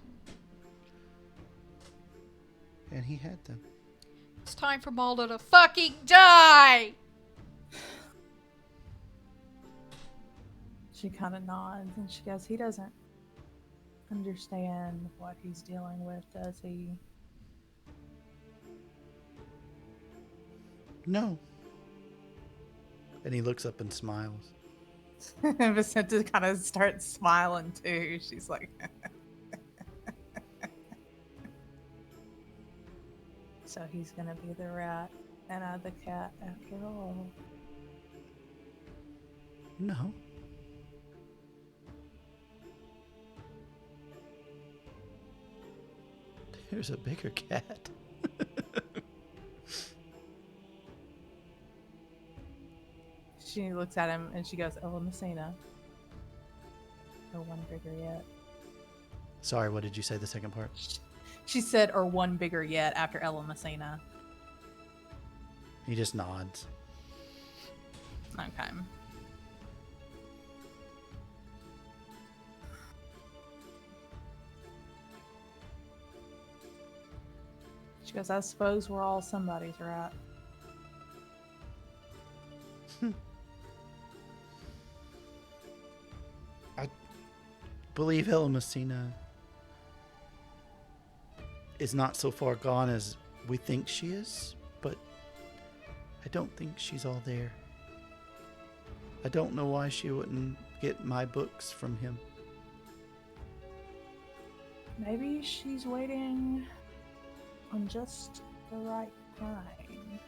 And he had them. It's time for Maldo to fucking die! She kind of nods and she goes, he doesn't understand what he's dealing with, does he? No. And he looks up and smiles. Vicenta kind of starts smiling too. She's like, so he's gonna be the rat and I the cat after all. No. There's a bigger cat. She looks at him and she goes, Ella Messina. Or one bigger yet. Sorry, what did you say the second part? She said, or one bigger yet after Ella Messina. He just nods. Okay. She goes, I suppose we're all somebody's rat. I believe Ella Messina is not so far gone as we think she is, but I don't think she's all there. I don't know why she wouldn't get my books from him. Maybe she's waiting on just the right time.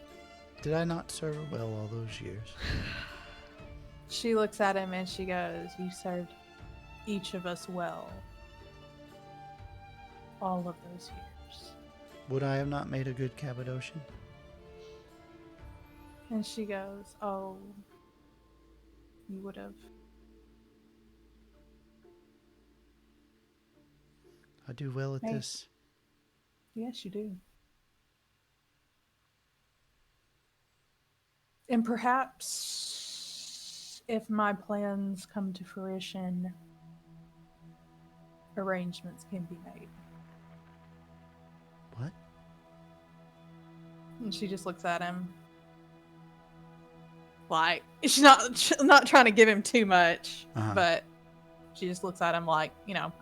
Did I not serve her well all those years? She looks at him and she goes, you served each of us well. All of those years. Would I have not made a good Cappadocian? And she goes, oh, you would have. I do well at Hey. this. Yes, you do. And perhaps if my plans come to fruition, arrangements can be made. What? And she just looks at him. Like, she's not trying to give him too much, Uh-huh. but she just looks at him like,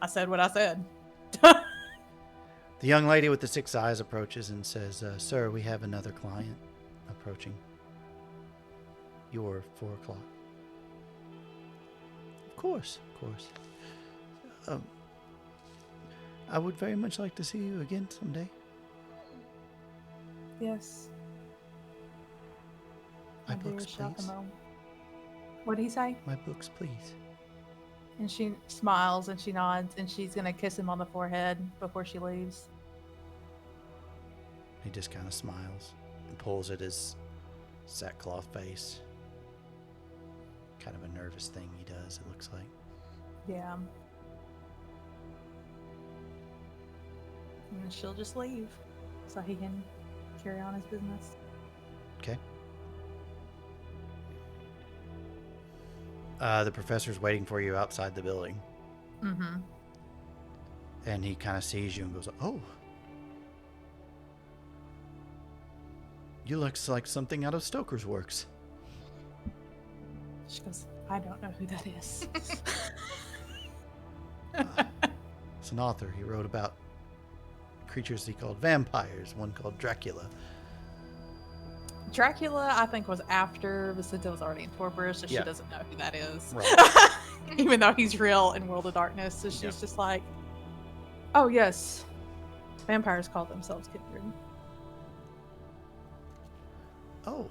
I said what I said. The young lady with the 6 eyes approaches and says, Sir, we have another client approaching. Your 4 o'clock. Of course. I would very much like to see you again someday. Yes. My My dear books, please. Giacomo. What did he say? My books, please. And she smiles and she nods and she's gonna kiss him on the forehead before she leaves. He just kind of smiles and pulls at his sackcloth face. Kind of a nervous thing he does, it looks like. Yeah. And then she'll just leave so he can carry on his business. Okay. The professor's waiting for you outside the building. Mm-hmm. And he kind of sees you and goes, oh. You look like something out of Stoker's works. She goes, I don't know who that is. It's an author. He wrote about creatures he called vampires, one called Dracula. Dracula, I think, was after Vicenta was already in torpor, so Yeah. she doesn't know who that is. Right. Even though he's real in World of Darkness, so she's just like, oh yes, vampires call themselves kindred. Oh.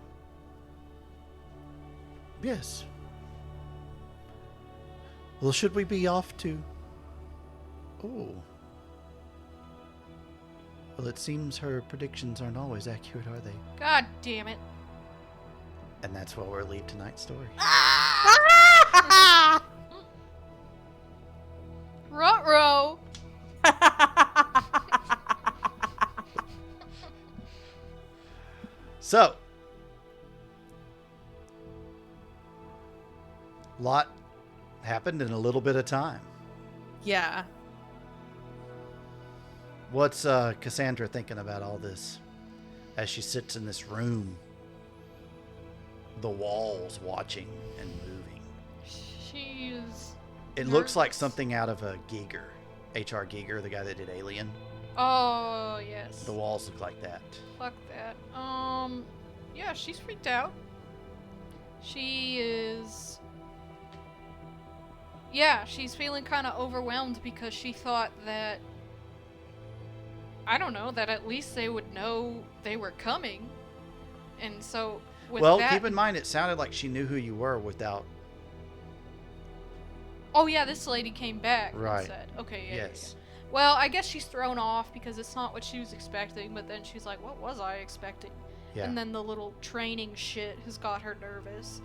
Yes. Well, should we be off to... Oh. Well, it seems her predictions aren't always accurate, are they? God damn it. And that's where we'll leave tonight's story. Ruh-roh. So, lot happened in a little bit of time. Yeah. What's Cassandra thinking about all this as she sits in this room, the walls watching and moving? She's... It looks like nervous. something out of a Giger, H.R. Giger, the guy that did Alien. Oh, yes. The walls look like that. Fuck that. Yeah, she's freaked out. She is... Yeah, she's feeling kind of overwhelmed because she thought that... I don't know, that at least they would know they were coming. And so, with Well, that... keep in mind, it sounded like she knew who you were without... Oh, yeah, this lady came back Right. and said... Okay, yeah, Yes. yeah. Well, I guess she's thrown off because it's not what she was expecting, but then she's like, what was I expecting? Yeah. And then the little training shit has got her nervous.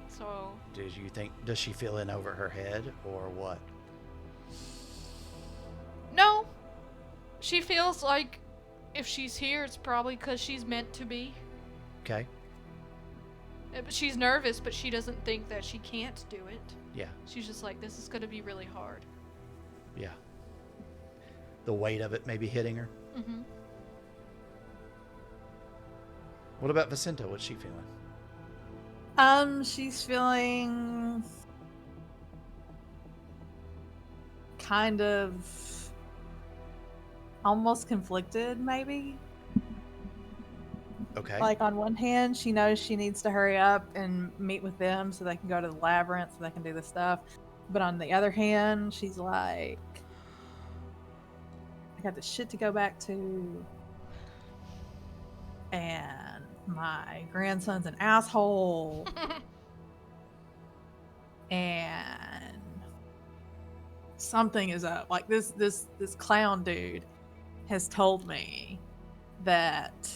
So... Does she feel in over her head or what? No. She feels like if she's here, it's probably because she's meant to be. Okay. But she's nervous, but she doesn't think that she can't do it. Yeah. She's just like, this is going to be really hard. Yeah. The weight of it maybe hitting her. Mm-hmm. What about Vicenta? What's she feeling? She's feeling kind of almost conflicted, maybe. Okay. Like, on one hand, she knows she needs to hurry up and meet with them so they can go to the labyrinth so they can do the stuff. But on the other hand, she's like, I got this shit to go back to. And my grandson's an asshole. And something is up. Like, this clown dude has told me that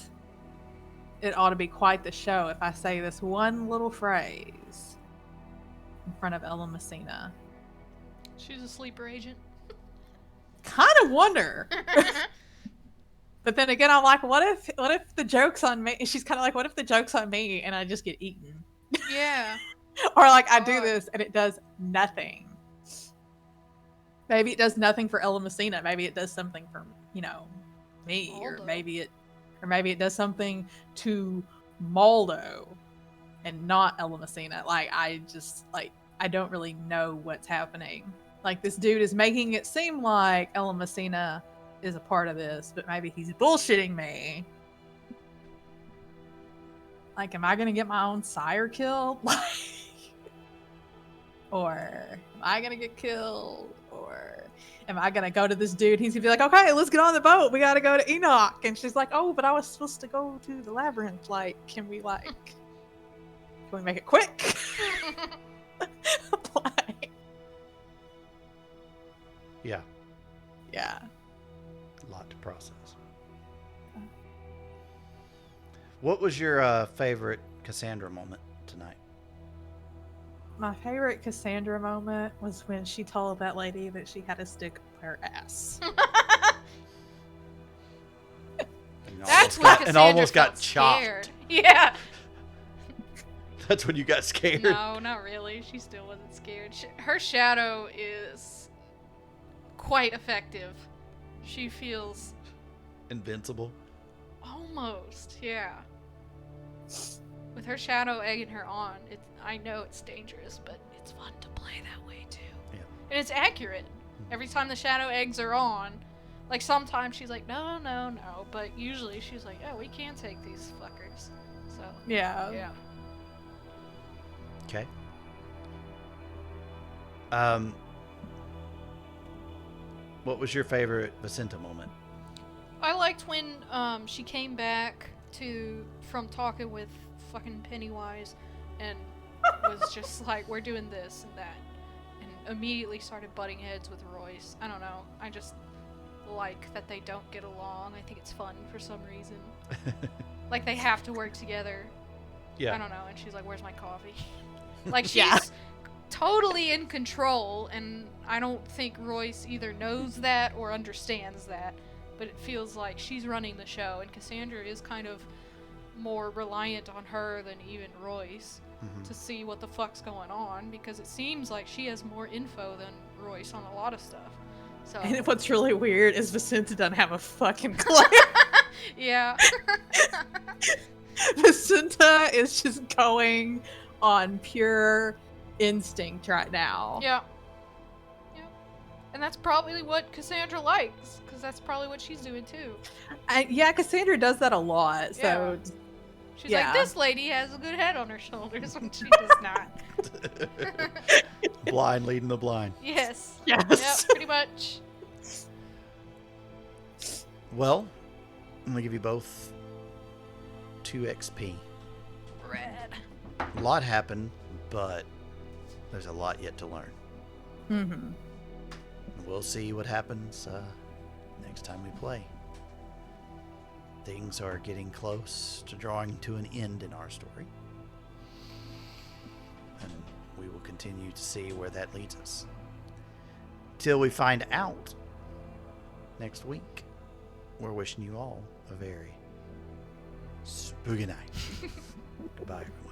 it ought to be quite the show if I say this one little phrase in front of Ella Messina. She's a sleeper agent. Kind of wonder. But then again, I'm like, what if the joke's on me? She's kind of like, what if the joke's on me and I just get eaten? Yeah. Or like, I do God. this and it does nothing. Maybe it does nothing for Ella Messina. Maybe it does something for, me. Or Maldo. maybe it does something to Maldo and not Ella Messina. Like, I don't really know what's happening. Like, this dude is making it seem like Ella Messina is a part of this, but maybe he's bullshitting me. Like, am I gonna get my own sire killed? Or am I gonna get killed? Or am I gonna go to this dude? He's gonna be like, okay, let's get on the boat. We gotta go to Enoch. And she's like, oh, but I was supposed to go to the labyrinth. Like, can we make it quick? Like, Yeah. yeah. A lot to process. What was your favorite Cassandra moment tonight? My favorite Cassandra moment was when she told that lady that she had a stick up her ass. That's when and Cassandra almost got felt chopped. scared. Yeah. That's when you got scared. No, not really. She still wasn't scared. Her shadow is quite effective. She feels Invincible. almost, yeah. With her shadow egging her on, I know it's dangerous, but it's fun to play that way too. Yeah. And it's accurate. Every time the shadow eggs are on, Like, sometimes she's like, no, no, no. But usually she's like, oh, we can take these fuckers. So, Yeah. yeah. Okay. What was your favorite Vicenta moment? I liked when she came back from talking with fucking Pennywise and was just like, we're doing this and that. And immediately started butting heads with Royce. I don't know. I just like that they don't get along. I think it's fun for some reason. Like, they have to work together. Yeah. I don't know. And she's like, where's my coffee? Like, she's Yeah. totally in control, and I don't think Royce either knows that or understands that, but it feels like she's running the show, and Cassandra is kind of more reliant on her than even Royce to see what the fuck's going on, because it seems like she has more info than Royce on a lot of stuff. So And what's really weird is Vicenta doesn't have a fucking clue. yeah. Vicenta is just going on pure instinct right now. Yeah. Yeah. And that's probably what Cassandra likes, because that's probably what she's doing too. Yeah, Cassandra does that a lot. So She's Yeah. like, this lady has a good head on her shoulders when she does not. Blind leading the blind. Yes. yes. Yep, pretty much. Well, I'm gonna give you both 2 XP. Red. A lot happened, but there's a lot yet to learn. Mm-hmm. We'll see what happens next time we play. Things are getting close to drawing to an end in our story. And we will continue to see where that leads us. Till we find out next week, we're wishing you all a very spooky night. Goodbye, everyone.